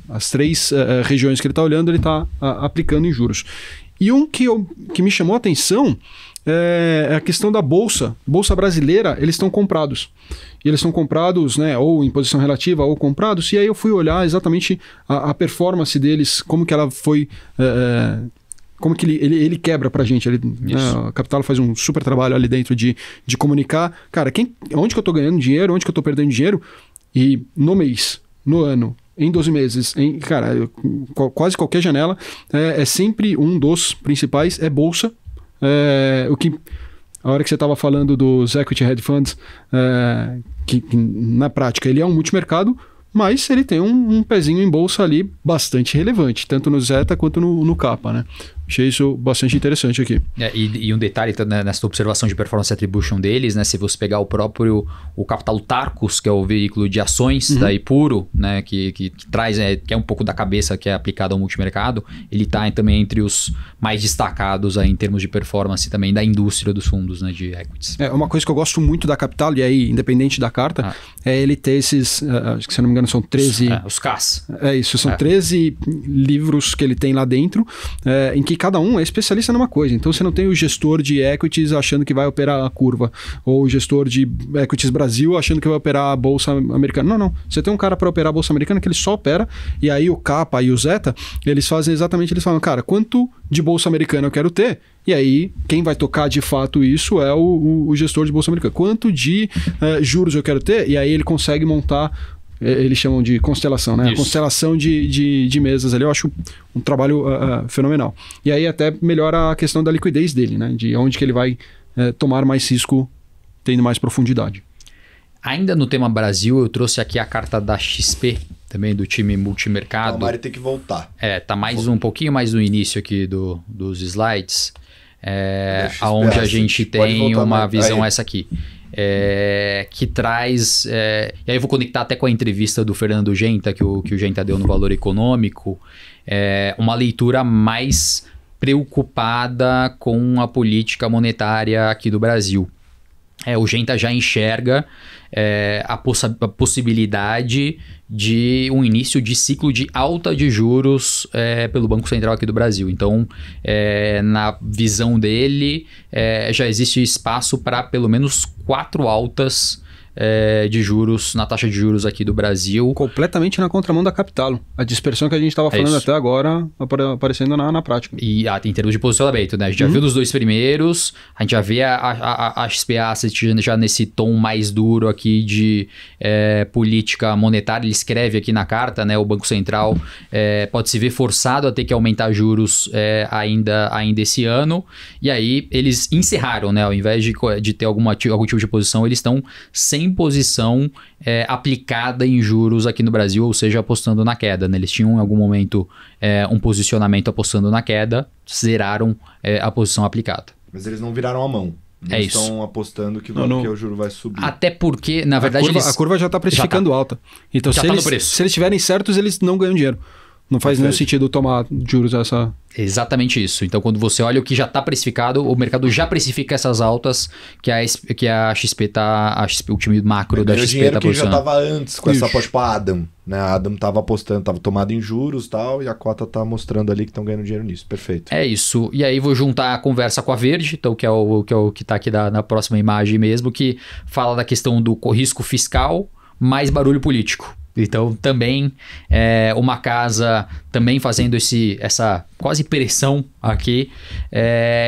As três regiões que ele está olhando, ele está aplicando em juros. E que me chamou a atenção é a questão da Bolsa. Bolsa brasileira, eles estão comprados. E eles estão comprados, né, ou em posição relativa, ou comprados. E aí eu fui olhar exatamente a performance deles, como que ela foi... como que ele quebra pra gente. A Capital faz um super trabalho ali dentro de comunicar. Cara, onde que eu tô ganhando dinheiro, onde que eu tô perdendo dinheiro? E no mês, no ano, em 12 meses, quase qualquer janela, é sempre um dos principais, é Bolsa. A hora que você estava falando dos Equity Hedge Funds, que na prática ele é um multimercado, mas ele tem um pezinho em bolsa ali bastante relevante, tanto no Zeta quanto no Kappa, né? Achei isso bastante interessante aqui. E um detalhe nessa observação de performance attribution deles, né? Se você pegar o Capital Tarcos, que é o veículo de ações da Ipuro, né? Que traz, que é um pouco da cabeça que é aplicado ao multimercado, ele está também entre os mais destacados aí, em termos de performance também da indústria dos fundos, né, de equities. Uma coisa que eu gosto muito da Capital, e aí, independente da carta, é ele ter esses, acho que se eu não me engano são 13... os CAS. São 13 livros que ele tem lá dentro, em que cada um é especialista numa coisa. Então você não tem o gestor de equities achando que vai operar a curva, ou o gestor de equities Brasil achando que vai operar a bolsa americana. Não. Você tem um cara para operar a bolsa americana que ele só opera, e aí o Kappa e o Zeta, eles falam, cara, quanto de bolsa americana eu quero ter? E aí, quem vai tocar de fato isso é o gestor de bolsa americana. Quanto de juros eu quero ter? E aí ele consegue montar, eles chamam de constelação, né? Isso. A constelação de mesas ali, eu acho um trabalho fenomenal. E aí até melhora a questão da liquidez dele, né? De onde que ele vai tomar mais risco, tendo mais profundidade. Ainda no tema Brasil, eu trouxe aqui a carta da XP, também do time multimercado. O Mário tem que voltar. Tá um pouquinho mais no início aqui dos slides, onde a gente tem uma visão essa aqui. Que traz... e aí eu vou conectar até com a entrevista do Fernando Genta, que o Genta deu no Valor Econômico, uma leitura mais preocupada com a política monetária aqui do Brasil. O Genta já enxerga a possibilidade de um início de ciclo de alta de juros pelo Banco Central aqui do Brasil. Então, na visão dele, já existe espaço para pelo menos 4 altas de juros, na taxa de juros aqui do Brasil. Completamente na contramão da Capital. A dispersão que a gente estava falando até agora aparecendo na prática. E em termos de posicionamento, né? A gente já viu dos dois primeiros, a gente já vê a XP Asset já nesse tom mais duro aqui de política monetária. Ele escreve aqui na carta, né? O Banco Central pode se ver forçado a ter que aumentar juros ainda esse ano. E aí eles encerraram, né? Ao invés de ter algum tipo de posição, eles estão sem posição aplicada em juros aqui no Brasil, ou seja, apostando na queda, né? Eles tinham em algum momento um posicionamento apostando na queda, zeraram a posição aplicada. Mas eles não viraram a mão. Não estão apostando que o juro vai subir. Até porque, na verdade, a curva já está precificando alta. Então, se eles estiverem certos, eles não ganham dinheiro. Não faz nenhum sentido tomar juros essa... Exatamente isso. Então, quando você olha o que já está precificado, o mercado já precifica essas altas que a XP tá... o time macro da XP o dinheiro tá que já posicionando. estava antes com essa aposta para a Adam. Né? A Adam estava apostando, estava tomado em juros e tal, e a cota está mostrando ali que estão ganhando dinheiro nisso. Perfeito. É isso. E aí vou juntar a conversa com a Verde, então, que é o que está aqui na próxima imagem mesmo, que fala da questão do risco fiscal mais barulho político. Então, também uma casa também fazendo essa quase pressão aqui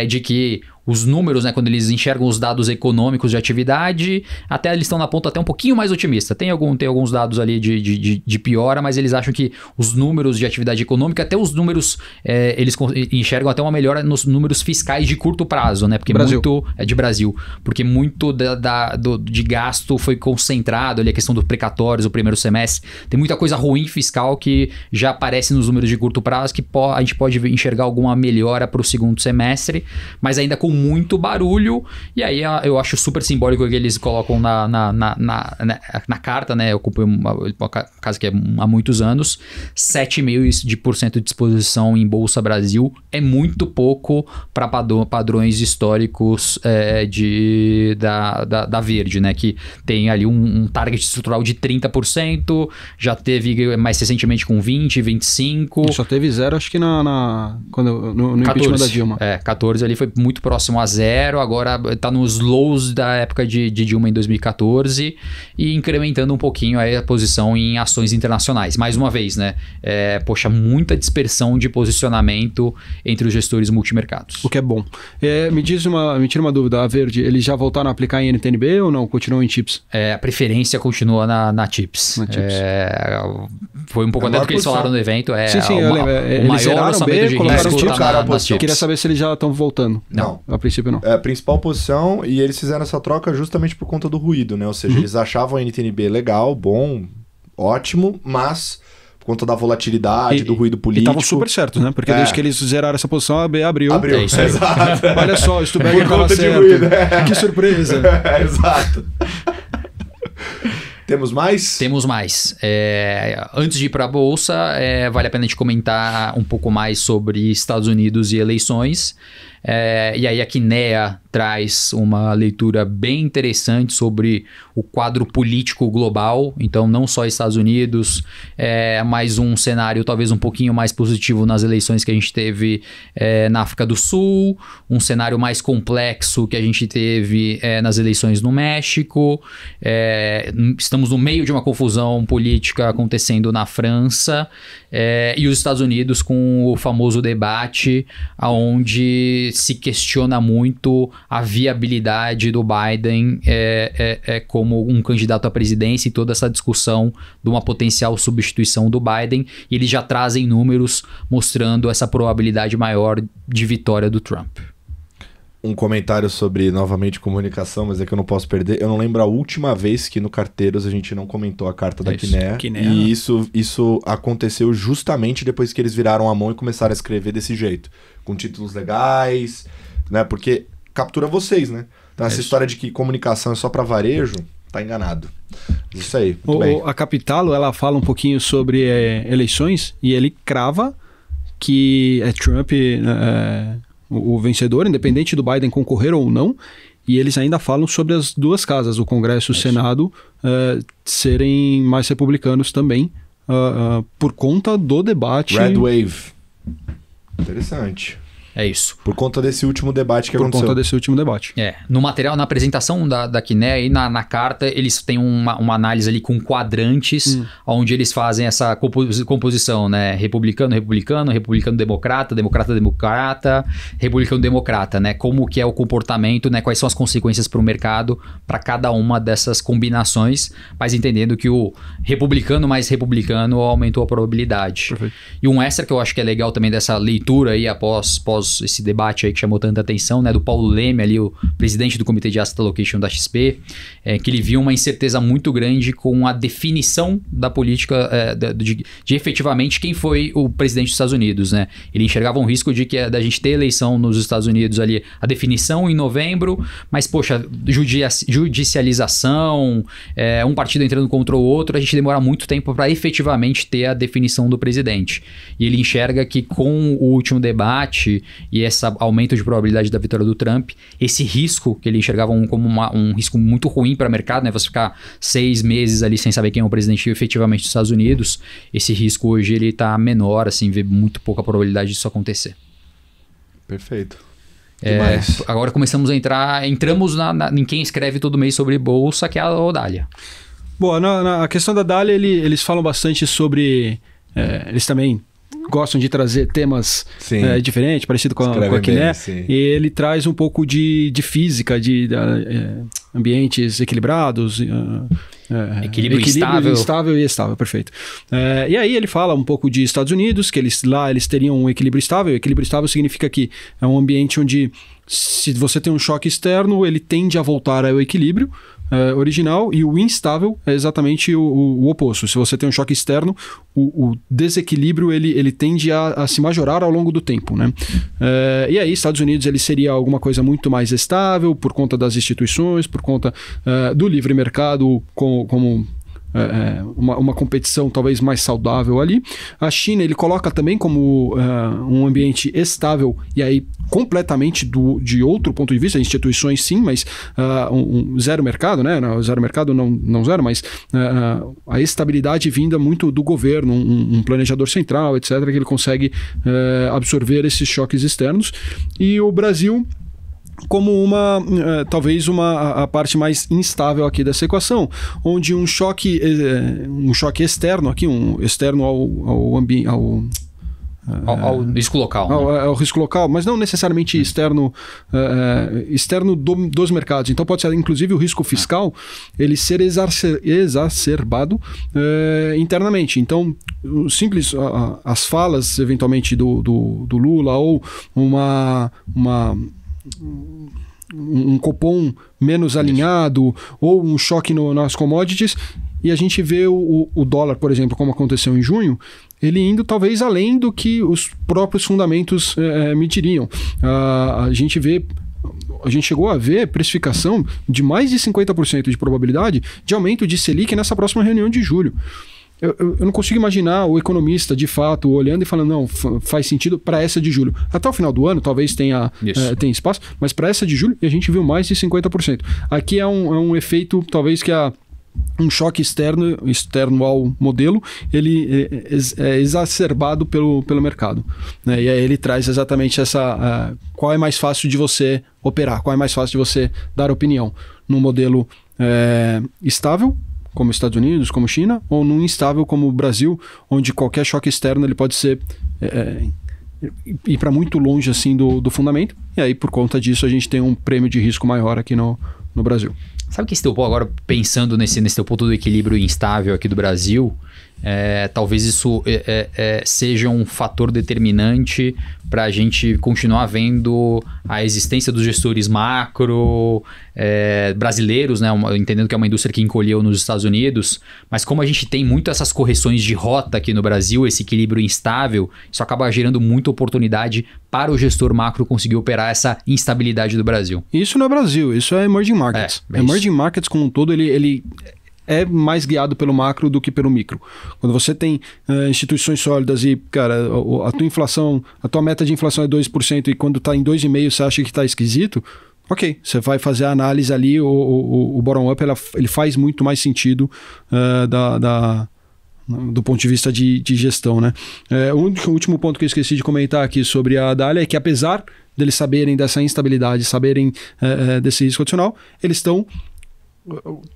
de que os números, né, quando eles enxergam os dados econômicos de atividade, até eles estão na ponta até um pouquinho mais otimista. Tem alguns dados ali de piora, mas eles acham que os números de atividade econômica, até os números, eles enxergam até uma melhora nos números fiscais de curto prazo, né? Porque Brasil. de Brasil. Porque muito de gasto foi concentrado ali, a questão dos precatórios, o primeiro semestre. Tem muita coisa ruim fiscal que já aparece nos números de curto prazo, que a gente pode enxergar alguma melhora para o segundo semestre, mas ainda com muito barulho, e aí eu acho super simbólico que eles colocam na carta, né? Eu ocupei uma casa que é há muitos anos, 7,5% de exposição em Bolsa Brasil é muito pouco para padrões históricos da Verde, né? Que tem ali um target estrutural de 30%, já teve mais recentemente com 20%, 25%. Só teve 0, acho que no impeachment da Dilma. 14 ali foi muito próximo a 0, agora está nos lows da época de Dilma em 2014 e incrementando um pouquinho aí a posição em ações internacionais. Mais uma vez, né? Muita dispersão de posicionamento entre os gestores multimercados. O que é bom. Me tira uma dúvida, a Verde, eles já voltaram a aplicar em NTNB ou não? Continuam em chips? A preferência continua na chips. Foi um pouco até do que eles falaram no evento. Sim, eu lembro. Eles zeraram B, colocaram chips. Eu queria saber se eles já estão voltando. Não. A princípio não. É a principal posição e eles fizeram essa troca justamente por conta do ruído, né? Ou seja, eles achavam a NTNB legal, bom, ótimo, mas por conta da volatilidade, do ruído político... E estavam super certos, né? Porque desde que eles zeraram essa posição, a B abriu. Abriu, exato. Olha só, o Stuberger estava certo. Que surpresa. Exato. Temos mais? Temos mais. Antes de ir para a Bolsa, vale a pena a gente comentar um pouco mais sobre Estados Unidos e eleições. E aí a Kinea traz uma leitura bem interessante sobre o quadro político global, então não só Estados Unidos, mas um cenário talvez um pouquinho mais positivo nas eleições que a gente teve na África do Sul, um cenário mais complexo que a gente teve nas eleições no México, estamos no meio de uma confusão política acontecendo na França, e os Estados Unidos com o famoso debate onde se questiona muito a viabilidade do Biden como um candidato à presidência e toda essa discussão de uma potencial substituição do Biden, e eles já trazem números mostrando essa probabilidade maior de vitória do Trump. Um comentário sobre, novamente, comunicação, mas é que eu não posso perder. Eu não lembro a última vez que no Carteiros a gente não comentou a carta da Kinea. E isso aconteceu justamente depois que eles viraram a mão e começaram a escrever desse jeito. Com títulos legais, né? Porque captura vocês, né? Então essa história de que comunicação é só para varejo, tá enganado. Isso aí, muito bem. A Capitalo, ela fala um pouquinho sobre eleições e ele crava que é Trump... o vencedor, independente do Biden concorrer ou não, e eles ainda falam sobre as duas casas, o Congresso e o Senado, serem mais republicanos também, por conta do debate... Red Wave. Interessante. É isso. Por conta desse último debate que aconteceu. Por conta desse último debate. No material, na apresentação da Kinea e na carta, eles têm uma análise ali com quadrantes, onde eles fazem essa composição, né? Republicano, democrata, republicano-democrata, né? Como que é o comportamento, né? Quais são as consequências para o mercado para cada uma dessas combinações, mas entendendo que o republicano mais republicano aumentou a probabilidade. Perfeito. E um extra que eu acho que é legal também dessa leitura aí após após esse debate aí que chamou tanta atenção, né, do Paulo Leme ali, o presidente do Comitê de Asset Allocation da XP, que ele viu uma incerteza muito grande com a definição da política de efetivamente quem foi o presidente dos Estados Unidos, né? Ele enxergava um risco de que da gente ter eleição nos Estados Unidos ali, a definição em novembro, mas poxa, judicialização, um partido entrando contra o outro, a gente demora muito tempo para efetivamente ter a definição do presidente. E ele enxerga que com o último debate e esse aumento de probabilidade da vitória do Trump, esse risco que ele enxergava como um risco muito ruim para o mercado, né? Você ficar 6 meses ali sem saber quem é o presidente efetivamente dos Estados Unidos, esse risco hoje ele está menor, assim, vê muito pouca probabilidade disso acontecer. Perfeito. Agora entramos em quem escreve todo mês sobre bolsa, que é a Odália. Bom, na questão da Dália, eles falam bastante sobre... eles também gostam de trazer temas diferentes, parecido com a Quiné. E ele traz um pouco de física, de ambientes equilibrados... Equilíbrio instável e estável, perfeito. E aí ele fala um pouco de Estados Unidos, que eles teriam um equilíbrio estável. Equilíbrio estável significa que é um ambiente onde, se você tem um choque externo, ele tende a voltar ao equilíbrio original, e o instável é exatamente o oposto. Se você tem um choque externo, o desequilíbrio ele tende a se majorar ao longo do tempo, né? E aí, Estados Unidos ele seria alguma coisa muito mais estável por conta das instituições, por conta do livre mercado como uma competição talvez mais saudável ali. A China ele coloca também como um ambiente estável, e aí completamente de outro ponto de vista, instituições sim, mas zero mercado, né? Zero mercado não zero, mas a estabilidade vinda muito do governo, um planejador central, etc., que ele consegue absorver esses choques externos. E o Brasil como talvez a parte mais instável aqui dessa equação, onde um choque externo aqui, externo ao ambiente, ao risco local. Ao risco local, mas não necessariamente externo dos mercados. Então pode ser inclusive o risco fiscal ele ser exacerbado internamente. Então, simples, as falas eventualmente do Lula ou um Copom menos alinhado ou um choque nas commodities, e a gente vê o dólar, por exemplo, como aconteceu em junho, ele indo talvez além do que os próprios fundamentos mediriam. A gente chegou a ver precificação de mais de 50% de probabilidade de aumento de Selic nessa próxima reunião de julho. Eu não consigo imaginar o economista, de fato, olhando e falando, não, faz sentido para essa de julho. Até o final do ano, talvez tenha espaço, mas para essa de julho, a gente viu mais de 50%. Aqui é um efeito, talvez, que um choque externo ao modelo, ele é exacerbado pelo mercado, né? E aí ele traz exatamente qual é mais fácil de você operar, qual é mais fácil de você dar opinião, num modelo estável, como Estados Unidos, como China, ou num instável como o Brasil, onde qualquer choque externo ele pode ser ir para muito longe assim do fundamento, e aí por conta disso a gente tem um prêmio de risco maior aqui no Brasil. Sabe que esse teu ponto, agora pensando nesse teu ponto do equilíbrio instável aqui do Brasil, talvez isso seja um fator determinante para a gente continuar vendo a existência dos gestores macro brasileiros, né? Entendendo que é uma indústria que encolheu nos Estados Unidos, mas como a gente tem muito essas correções de rota aqui no Brasil, esse equilíbrio instável, isso acaba gerando muita oportunidade para o gestor macro conseguir operar essa instabilidade do Brasil. Isso não é Brasil, isso é emerging markets. Emerging markets como um todo, ele é mais guiado pelo macro do que pelo micro. Quando você tem instituições sólidas e, cara, a tua meta de inflação é 2% e quando está em 2,5% você acha que está esquisito, ok, você vai fazer a análise ali, o bottom-up ele faz muito mais sentido do ponto de vista de gestão, né? O último ponto que eu esqueci de comentar aqui sobre a Dália é que, apesar deles saberem dessa instabilidade, saberem desse risco adicional, eles estão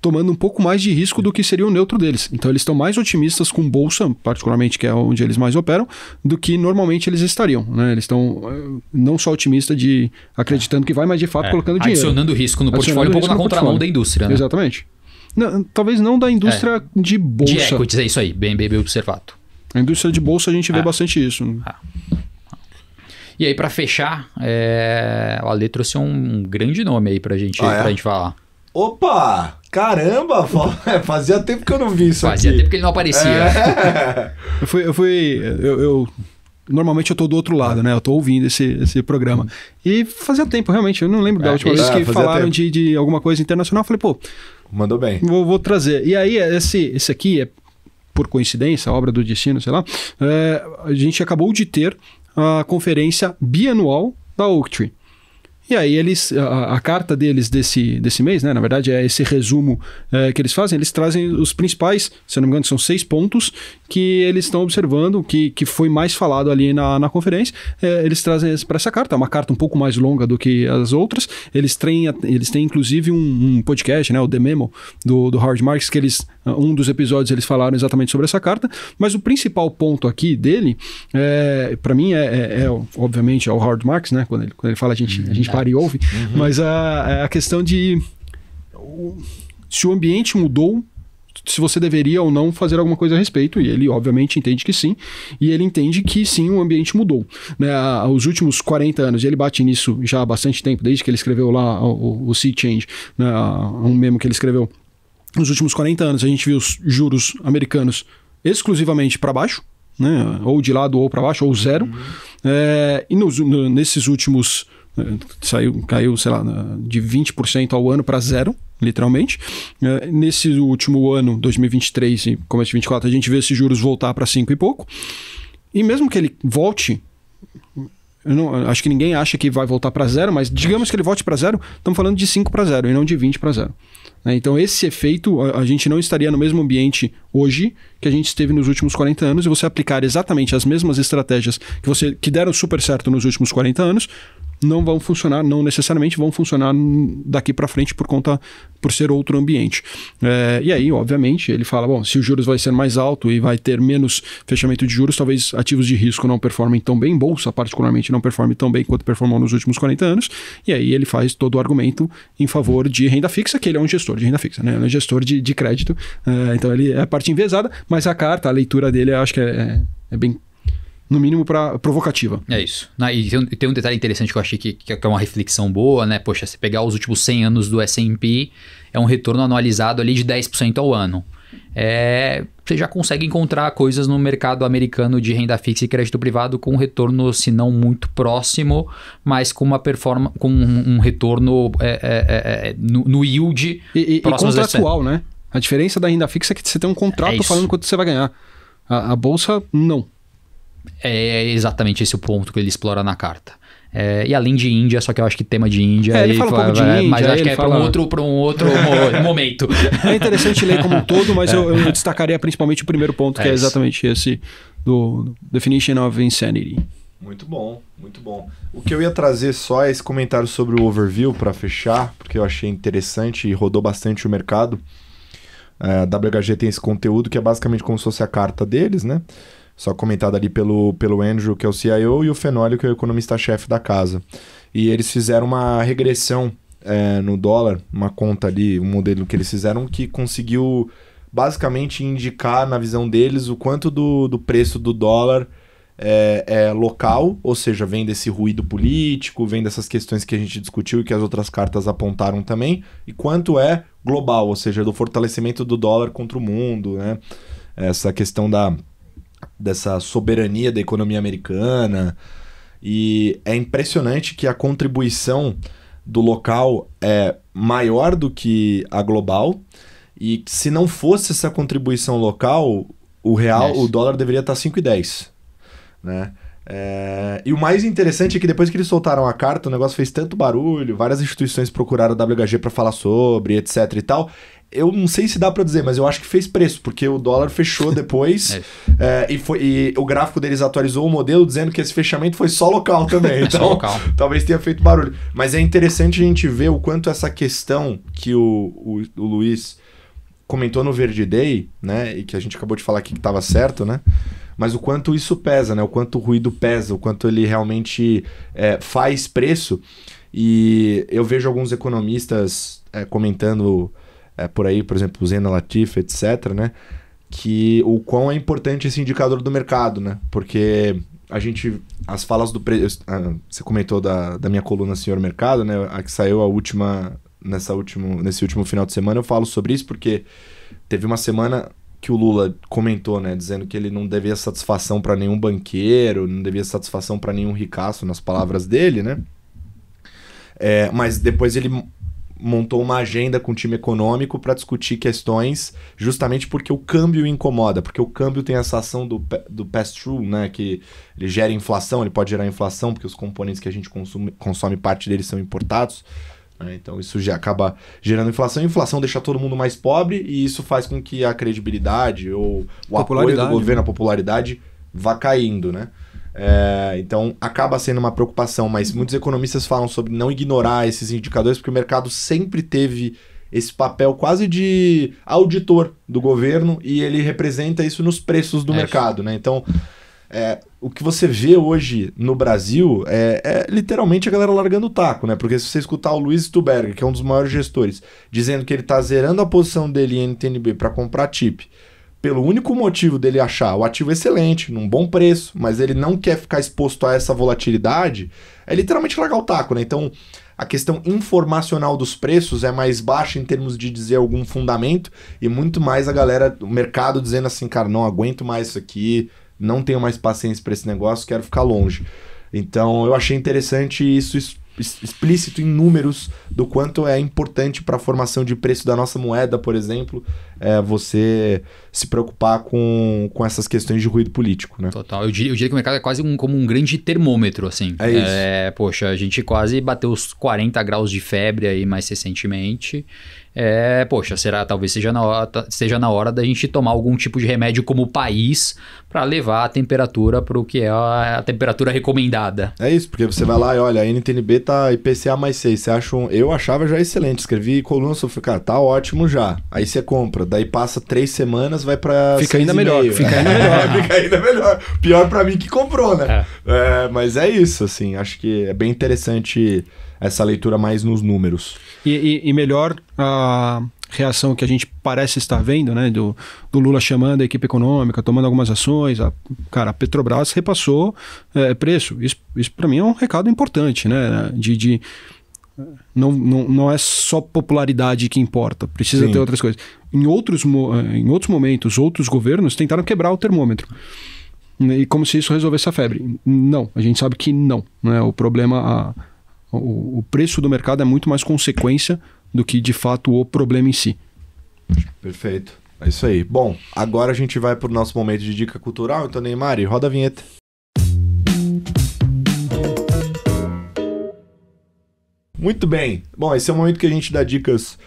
tomando um pouco mais de risco do que seria o neutro deles. Então eles estão mais otimistas com bolsa, particularmente, que é onde eles mais operam, do que normalmente eles estariam, né? Eles estão não só otimistas de acreditando que vai, mas de fato colocando dinheiro. Adicionando risco no portfólio, um pouco na contramão da indústria, né? Exatamente. Não, talvez não da indústria de bolsa. De equities, é isso aí, bem observado. A indústria de bolsa a gente vê bastante isso. E aí, para fechar, o Ale trouxe um grande nome aí pra gente falar. Opa! Caramba! Fazia tempo que eu não vi isso Fazia tempo que ele não aparecia. Normalmente eu tô do outro lado, né? Eu tô ouvindo esse programa. E fazia tempo, realmente. Eu não lembro da última vez que falaram de alguma coisa internacional. Eu falei, pô... Mandou bem. Vou trazer. E aí, esse aqui, por coincidência, a obra do destino, sei lá, a gente acabou de ter a conferência bianual da Oaktree. E aí a carta deles desse mês, né? Na verdade é esse resumo que eles fazem, eles trazem os principais, se eu não me engano são 6 pontos que eles estão observando, que foi mais falado ali na conferência. Eles trazem para essa carta, é uma carta um pouco mais longa do que as outras. Eles têm inclusive um podcast, né? O The Memo do Howard Marks, que um dos episódios eles falaram exatamente sobre essa carta, mas o principal ponto aqui dele, para mim, obviamente, é o Howard Marks, né? Quando ele fala, a gente para e ouve, mas a questão de se o ambiente mudou, se você deveria ou não fazer alguma coisa a respeito, e ele obviamente entende que sim, e ele entende que sim, o ambiente mudou. Né? Os últimos 40 anos, e ele bate nisso já há bastante tempo, desde que ele escreveu lá o Sea Change, né? Um memo que ele escreveu. Nos últimos 40 anos, a gente viu os juros americanos exclusivamente para baixo, né? Ou de lado ou para baixo, ou zero. E nesses últimos... caiu, sei lá, de 20% ao ano para zero, literalmente. Nesse último ano, 2023 e começo de 2024, a gente vê esses juros voltar para 5 e pouco. E mesmo que ele volte... acho que ninguém acha que vai voltar para zero, mas digamos que ele volte para zero, estamos falando de 5 para zero e não de 20 para zero. Então esse efeito, a gente não estaria no mesmo ambiente hoje que a gente esteve nos últimos 40 anos, e você aplicar exatamente as mesmas estratégias que deram super certo nos últimos 40 anos, não vão funcionar, não necessariamente vão funcionar daqui para frente por ser outro ambiente. E aí, obviamente, ele fala, bom, se os juros vai ser mais alto e vai ter menos fechamento de juros, talvez ativos de risco não performem tão bem, bolsa particularmente não performe tão bem quanto performou nos últimos 40 anos, e aí ele faz todo o argumento em favor de renda fixa, que ele é um gestor de renda fixa, né? Ele é um gestor de crédito, então ele é a parte enviesada, mas a carta, a leitura dele, eu acho que é bem... no mínimo provocativa. É isso. E tem um detalhe interessante que eu achei que é uma reflexão boa, né? Poxa, você pegar os últimos 100 anos do S&P, é um retorno anualizado ali de 10% ao ano. Você já consegue encontrar coisas no mercado americano de renda fixa e crédito privado com um retorno, se não muito próximo, mas com uma performance, com um retorno no yield e contratual, né? A diferença da renda fixa é que você tem um contrato falando quanto você vai ganhar. A bolsa, não. É exatamente esse o ponto que ele explora na carta. E além de Índia, só que eu acho que tema de Índia... ele fala um pouco de Índia, mas acho que é fala... para um outro momento. É interessante ler como um todo, mas eu destacaria principalmente o primeiro ponto, que é exatamente esse do Definition of Insanity. Muito bom, muito bom. O que eu ia trazer só é esse comentário sobre o overview para fechar, porque eu achei interessante e rodou bastante o mercado. A WHG tem esse conteúdo que é basicamente como se fosse a carta deles, né? Só comentado ali pelo Andrew, que é o CIO, e o Fenólio, que é o economista-chefe da casa. E eles fizeram uma regressão no dólar, uma conta ali, um modelo que eles fizeram que conseguiu basicamente indicar, na visão deles, o quanto do preço do dólar é local, ou seja, vem desse ruído político, vem dessas questões que a gente discutiu e que as outras cartas apontaram também, e quanto é global, ou seja, do fortalecimento do dólar contra o mundo, né? Essa questão dessa soberania da economia americana. E é impressionante que a contribuição do local é maior do que a global, e se não fosse essa contribuição local, o dólar deveria estar 5,10, né? E o mais interessante é que depois que eles soltaram a carta, o negócio fez tanto barulho, várias instituições procuraram o WHG para falar sobre, etc e tal. Eu não sei se dá para dizer, mas eu acho que fez preço, porque o dólar fechou depois e o gráfico deles atualizou o modelo dizendo que esse fechamento foi só local também. Então, talvez tenha feito barulho. Mas é interessante a gente ver o quanto essa questão que o Luiz comentou no Verde Day, né, e que a gente acabou de falar aqui que estava certo, né? Mas o quanto isso pesa, né? O quanto o ruído pesa, o quanto ele realmente faz preço. E eu vejo alguns economistas comentando por aí, por exemplo, o Zena Latif, etc., né? Que o quão é importante esse indicador do mercado, né? Porque as falas do preço, você comentou da minha coluna Senhor Mercado, né? A que saiu nesse último final de semana, eu falo sobre isso porque teve uma semana que o Lula comentou, né? Dizendo que ele não devia satisfação para nenhum banqueiro, não devia satisfação para nenhum ricaço, nas palavras dele, né? Mas depois ele montou uma agenda com o time econômico para discutir questões justamente porque o câmbio incomoda, porque o câmbio tem essa ação do pass-through, né, que ele gera inflação, ele pode gerar inflação porque os componentes que a gente consome parte deles são importados, né, então isso já acaba gerando inflação, e a inflação deixa todo mundo mais pobre e isso faz com que a credibilidade ou o apoio do governo, a popularidade vá caindo, né? Então acaba sendo uma preocupação, mas muitos economistas falam sobre não ignorar esses indicadores, porque o mercado sempre teve esse papel quase de auditor do governo e ele representa isso nos preços do mercado, né? Então o que você vê hoje no Brasil é literalmente a galera largando o taco, né? Porque se você escutar o Luiz Stuberger, que é um dos maiores gestores, dizendo que ele está zerando a posição dele em NTNB para comprar TIP, pelo único motivo dele achar o ativo excelente, num bom preço, mas ele não quer ficar exposto a essa volatilidade, é literalmente largar o taco, né? Então, a questão informacional dos preços é mais baixa em termos de dizer algum fundamento e muito mais a galera, o mercado dizendo assim, cara, não aguento mais isso aqui, não tenho mais paciência para esse negócio, quero ficar longe. Então, eu achei interessante isso explícito em números do quanto é importante para a formação de preço da nossa moeda, por exemplo, você se preocupar com essas questões de ruído político, né? Total. Eu diria que o mercado é quase como um grande termômetro, assim. É isso. Poxa, a gente quase bateu os 40 graus de febre aí mais recentemente. Poxa, talvez seja na hora da gente tomar algum tipo de remédio como país para levar a temperatura para o que é a temperatura recomendada. É isso, porque você vai lá e olha, a NTNB tá IPCA mais 6, você acha eu achava já excelente, escrevi coluna, falei, cara, tá ótimo já, aí você compra, daí passa 3 semanas, vai pra fica ainda melhor. Fica ainda melhor, pior pra mim que comprou, né? Mas é isso, assim, acho que é bem interessante essa leitura mais nos números. E melhor a reação que a gente parece estar vendo, né, do Lula chamando a equipe econômica, tomando algumas ações, a Petrobras repassou preço. Isso para mim é um recado importante, né, não é só popularidade que importa, precisa ter outras coisas. Em outros momentos, outros governos tentaram quebrar o termômetro. E como se isso resolvesse a febre. Não, a gente sabe que não, né? O problema, o preço do mercado é muito mais consequência do que de fato o problema em si. Perfeito, é isso aí. Bom, agora a gente vai para o nosso momento de dica cultural. Então, Neymar, roda a vinheta. Muito bem. Bom, esse é o momento que a gente dá dicas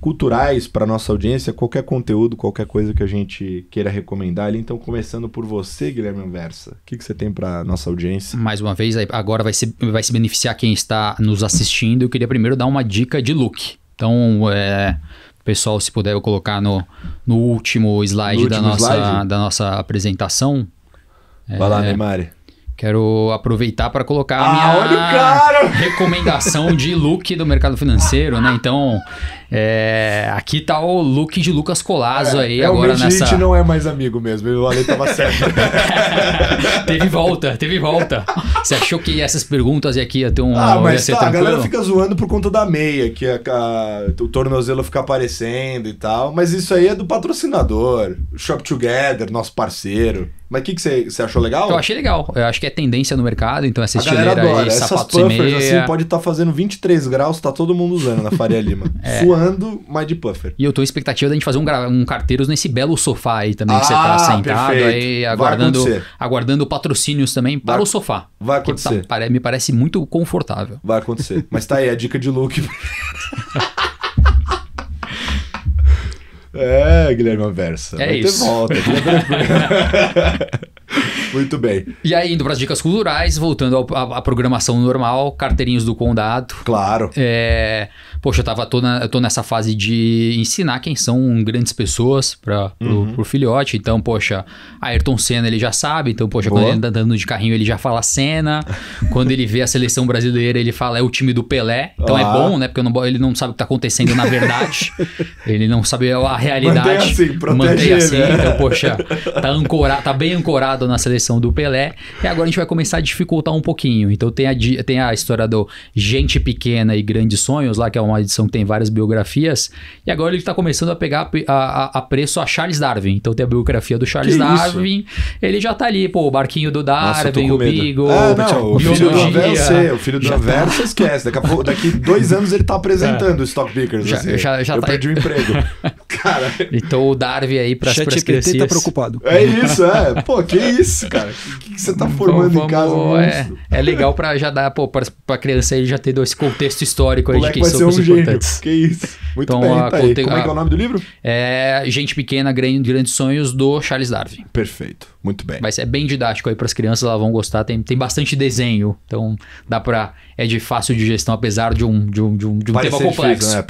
culturais para nossa audiência, qualquer conteúdo, qualquer coisa que a gente queira recomendar ali. Então, começando por você, Guilherme Anversa, o que você tem para nossa audiência? Mais uma vez, agora vai se beneficiar quem está nos assistindo. Eu queria primeiro dar uma dica de look. Então, pessoal, se puder eu colocar no último slide, da nossa apresentação. Vai lá, Neymar. Quero aproveitar para colocar a minha recomendação de look do mercado financeiro, né? Então, aqui tá o look de Lucas Colasso aí agora nessa... a gente não é mais amigo mesmo, o Ale tava certo. Teve volta. Você achou que essas perguntas aqui ia ter mas ia ser a tranquilo? galera fica zoando por conta da meia, que o tornozelo fica aparecendo e tal, mas isso aí é do patrocinador, Shop Together, nosso parceiro. Mas o que você achou legal? Eu achei legal. Eu acho que é tendência no mercado, então essa estileira aí, sapatos e meia. Assim, pode estar fazendo 23 graus, tá todo mundo usando na Faria Lima. Suando, mas de puffer. E eu tô em expectativa da gente fazer um carteiros nesse belo sofá aí também, que você tá sentado aí, aguardando patrocínios também para o sofá. Vai acontecer. Me parece muito confortável. Vai acontecer. Mas tá aí, a dica de look. Guilherme Anversa. Vai ter volta. Muito bem. E aí, indo para as dicas culturais, voltando à programação normal, carteirinhos do Condado. Claro. Poxa, eu tô nessa fase de ensinar quem são grandes pessoas pro filhote. Então, poxa, Ayrton Senna ele já sabe. Então, poxa, quando ele anda andando de carrinho, ele já fala Senna. Quando ele vê a seleção brasileira, ele fala é o time do Pelé. Então é bom, né? Porque ele não sabe o que tá acontecendo na verdade. Ele não sabe a realidade. Mantém assim, protege ele. Então, poxa, tá bem ancorado na seleção seleção do Pelé. E agora a gente vai começar a dificultar um pouquinho. Então tem a história do Gente Pequena e Grandes Sonhos, lá que é uma edição que tem várias biografias. E agora ele está começando a pegar a preço a Charles Darwin. Então tem a biografia do Charles Darwin. Ele já tá ali, pô, o barquinho do Darwin, o Beagle, o filho do Aver, o filho do Aver, tá. você esquece. Daqui 2 anos ele tá apresentando o Stock Pickers. Já eu tá perdi o emprego. Cara. Então o Darwin aí pras crianças. Tá preocupado. É isso, Pô, que isso, cara? O que você tá formando em casa? É legal pra já dar, pô, pra criança aí já ter esse contexto histórico aí de quem são os importantes. Que isso. Muito então, bem, tá aí. Como é que é o nome do livro? É Gente Pequena, Grandes Sonhos, do Charles Darwin. Perfeito, muito bem. Mas é bem didático aí pras crianças, elas vão gostar. Tem bastante desenho, então dá pra... É de fácil digestão, apesar de um tema complexo. Difícil, né?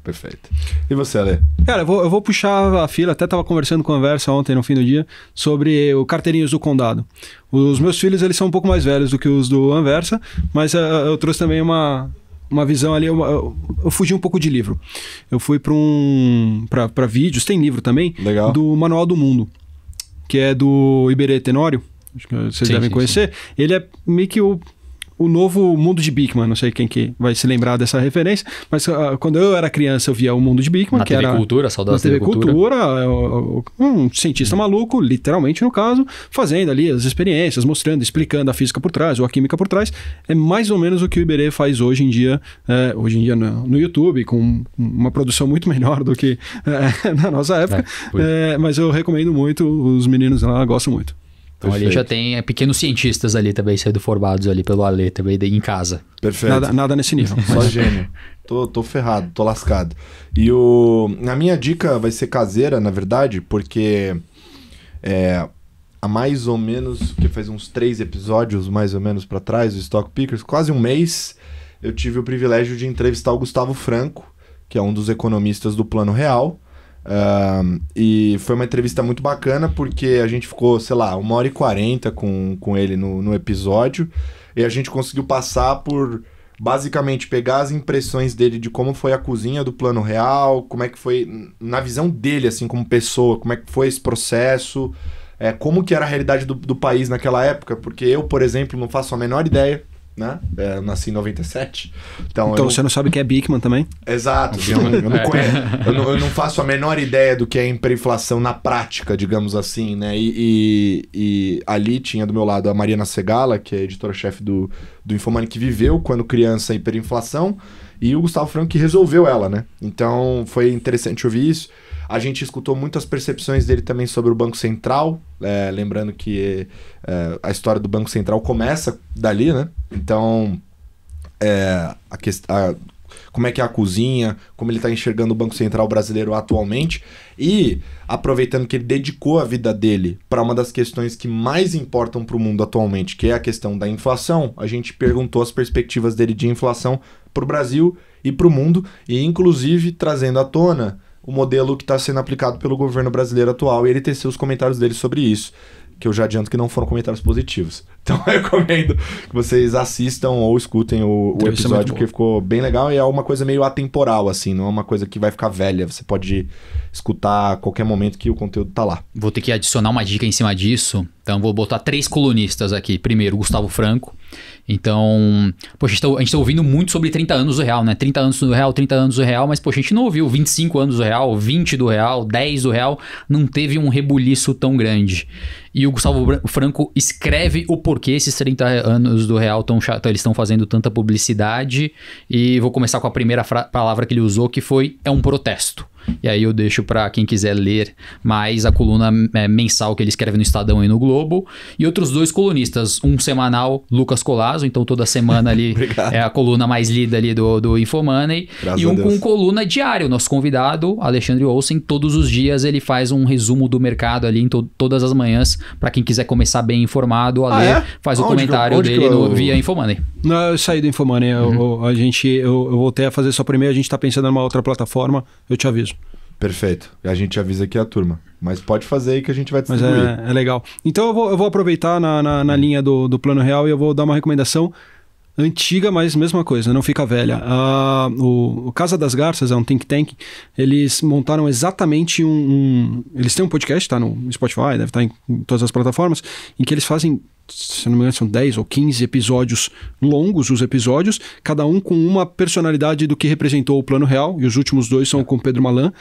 Perfeito. E você, Ale? Cara, eu vou puxar a fila, até tava conversando com a Versa ontem, no fim do dia, sobre o Carteirinhos do Condado. Os meus filhos, eles são um pouco mais velhos do que os do Anversa, mas eu trouxe também uma visão ali, eu fugi um pouco de livro. Eu fui para vídeos, tem livro também, legal, do Manual do Mundo, que é do Iberê Tenório, acho que vocês devem conhecer. Sim. Ele é meio que o novo Mundo de Beakman, não sei quem que vai se lembrar dessa referência, mas quando eu era criança eu via o Mundo de Beakman, que era... Cultura, na TV Cultura, um cientista maluco, literalmente no caso, fazendo ali as experiências, mostrando, explicando a física por trás ou a química por trás. É mais ou menos o que o Iberê faz hoje em dia no YouTube, com uma produção muito melhor do que na nossa época, mas eu recomendo muito, os meninos lá gostam muito. Então ali já tem pequenos cientistas ali também sendo formados ali pelo Ale também em casa. Perfeito. Nada nesse nível. Só gênio. Tô ferrado, tô lascado. E a minha dica vai ser caseira, na verdade, porque há mais ou menos, que faz uns 3 episódios mais ou menos pra trás, do Stock Pickers, quase um mês, eu tive o privilégio de entrevistar o Gustavo Franco, que é um dos economistas do Plano Real. E foi uma entrevista muito bacana porque a gente ficou, sei lá, 1h40 com ele no episódio, e a gente conseguiu passar por basicamente pegar as impressões dele de como foi a cozinha do Plano Real, como é que foi, na visão dele assim como pessoa, como é que foi esse processo, como que era a realidade do país naquela época, porque eu, por exemplo, não faço a menor ideia, né? Eu nasci em 97. Então você não sabe o que é Beakman também? Exato. Eu não faço a menor ideia do que é hiperinflação na prática, digamos assim, né? E ali tinha do meu lado a Mariana Segala, que é editora-chefe do Infomoney, que viveu quando criança a hiperinflação, e o Gustavo Franco que resolveu ela, né? Então foi interessante ouvir isso. A gente escutou muitas percepções dele também sobre o Banco Central, lembrando que a história do Banco Central começa dali, né? Então, como é que é a cozinha, como ele está enxergando o Banco Central brasileiro atualmente, e aproveitando que ele dedicou a vida dele para uma das questões que mais importam para o mundo atualmente, que é a questão da inflação, a gente perguntou as perspectivas dele de inflação para o Brasil e para o mundo, e inclusive trazendo à tona o modelo que está sendo aplicado pelo governo brasileiro atual, e ele teceu os comentários dele sobre isso, que eu já adianto que não foram comentários positivos. Então eu recomendo que vocês assistam ou escutem o episódio, porque ficou bem legal, e é uma coisa meio atemporal, assim, não é uma coisa que vai ficar velha, você pode escutar a qualquer momento que o conteúdo tá lá. Vou ter que adicionar uma dica em cima disso, então vou botar 3 colunistas aqui. Primeiro, Gustavo Franco. Então, poxa, a gente tá ouvindo muito sobre 30 anos do real, né? 30 anos do real, 30 anos do real, mas poxa, a gente não ouviu 25 anos do real, 20 do real, 10 do real, não teve um rebuliço tão grande. E o Gustavo Franco escreve o porquê esses 30 anos do real eles estão fazendo tanta publicidade, e vou começar com a primeira palavra que ele usou, que foi um protesto. E aí eu deixo para quem quiser ler mais a coluna mensal que ele escreve no Estadão e no Globo. E outros 2 colunistas, um semanal, Lucas Collazo, então toda semana ali é a coluna mais lida ali do Infomoney. Graças e um com coluna diário, nosso convidado, Alexandre Olsen, todos os dias ele faz um resumo do mercado ali em todas as manhãs, para quem quiser começar bem informado a ler, faz o comentário dele via Infomoney. Não, eu saí do Infomoney, eu voltei a fazer só primeiro, a gente tá pensando numa outra plataforma, eu te aviso. Perfeito. A gente avisa aqui a turma. Mas pode fazer aí que a gente vai distribuir. Mas é legal. Então eu vou aproveitar na linha do Plano Real, e eu vou dar uma recomendação. antiga, mas mesma coisa, não fica velha. O Casa das Garças é um think tank, eles montaram exatamente eles têm um podcast, tá no Spotify, deve estar em todas as plataformas, em que eles fazem, se não me engano, são 10 ou 15 episódios longos, os episódios, cada um com uma personalidade do que representou o Plano Real, e os últimos 2 são com o Pedro Malan.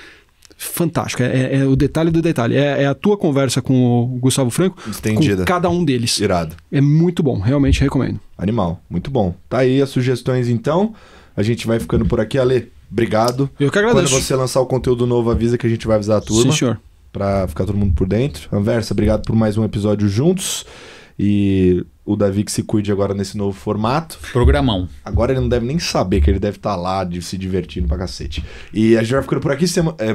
Fantástico, é o detalhe do detalhe. É a tua conversa com o Gustavo Franco, estendida, com cada um deles. Irado. É muito bom, realmente recomendo. Animal, muito bom. Tá aí as sugestões então. A gente vai ficando por aqui, Ale. Obrigado. Eu que agradeço. Quando você lançar o conteúdo novo, avisa que a gente vai avisar a turma. Sim, senhor. Pra ficar todo mundo por dentro. Anversa, obrigado por mais um episódio juntos. E o Davi que se cuide agora nesse novo formato. Programão. Agora ele não deve nem saber que ele deve estar lá se divertindo pra cacete. E a gente vai ficando por aqui.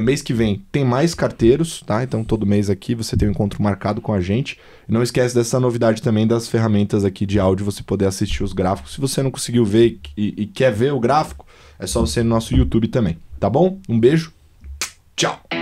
Mês que vem tem mais carteiros, tá? Então todo mês aqui você tem um encontro marcado com a gente. E não esquece dessa novidade também das ferramentas aqui de áudio, você poder assistir os gráficos. Se você não conseguiu ver e quer ver o gráfico, é só você ir no nosso YouTube também, tá bom? Um beijo. Tchau.